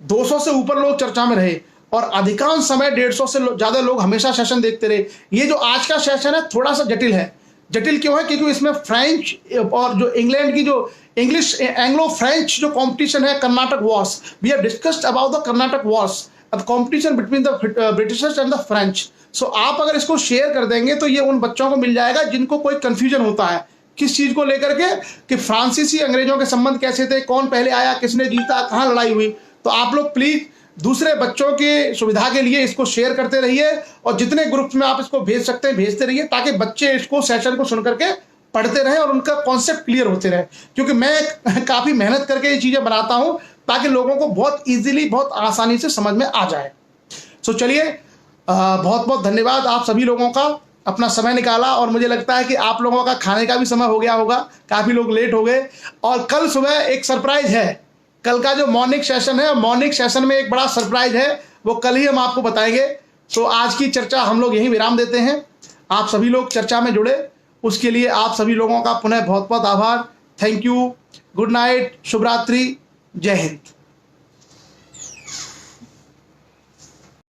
200 से ऊपर लोग चर्चा में रहे, और अधिकांश समय 150 से ज्यादा लोग हमेशा सेशन देखते रहे। ये जो आज का सेशन है थोड़ा सा जटिल है। जटिल क्यों है? क्योंकि इसमें फ्रेंच और जो इंग्लैंड की जो इंग्लिश एंग्लो फ्रेंच जो कंपटीशन है, Carnatic wars, we have discussed about the Carnatic wars, the competition between the Britishers and the French. So आप अगर इसको शेयर कर देंगे तो ये उन बच्चों को मिल जाएगा जिनको कोई कंफ्यूजन होता है किस चीज को लेकर के, कि फ्रांसीसी अंग्रेजों के संबंध कैसे थे, कौन पहले आया, किसने जीता, कहां लड़ाई हुई। तो आप लोग प्लीज दूसरे बच्चों की सुविधा के लिए इसको शेयर करते रहिए, और जितने ग्रुप्स में आप इसको भेज सकते हैं भेजते रहिए, ताकि बच्चे इसको सेशन को सुन करके पढ़ते रहें और उनका कॉन्सेप्ट क्लियर होते रहे। क्योंकि मैं काफी मेहनत करके ये चीजें बनाता हूं ताकि लोगों को बहुत इजीली, बहुत आसानी से समझ में आ जाए। सो चलिए, बहुत बहुत धन्यवाद आप सभी लोगों का, अपना समय निकाला। और मुझे लगता है कि आप लोगों का खाने का भी समय हो गया होगा, काफी लोग लेट हो गए। और कल सुबह एक सरप्राइज है, कल का जो मॉर्निंग सेशन है, मॉर्निंग सेशन में एक बड़ा सरप्राइज है, वो कल ही हम आपको बताएंगे। तो आज की चर्चा हम लोग यहीं विराम देते हैं। आप सभी लोग चर्चा में जुड़े, उसके लिए आप सभी लोगों का पुनः बहुत बहुत आभार। थैंक यू, गुड नाइट, शुभ रात्रि, जय हिंद।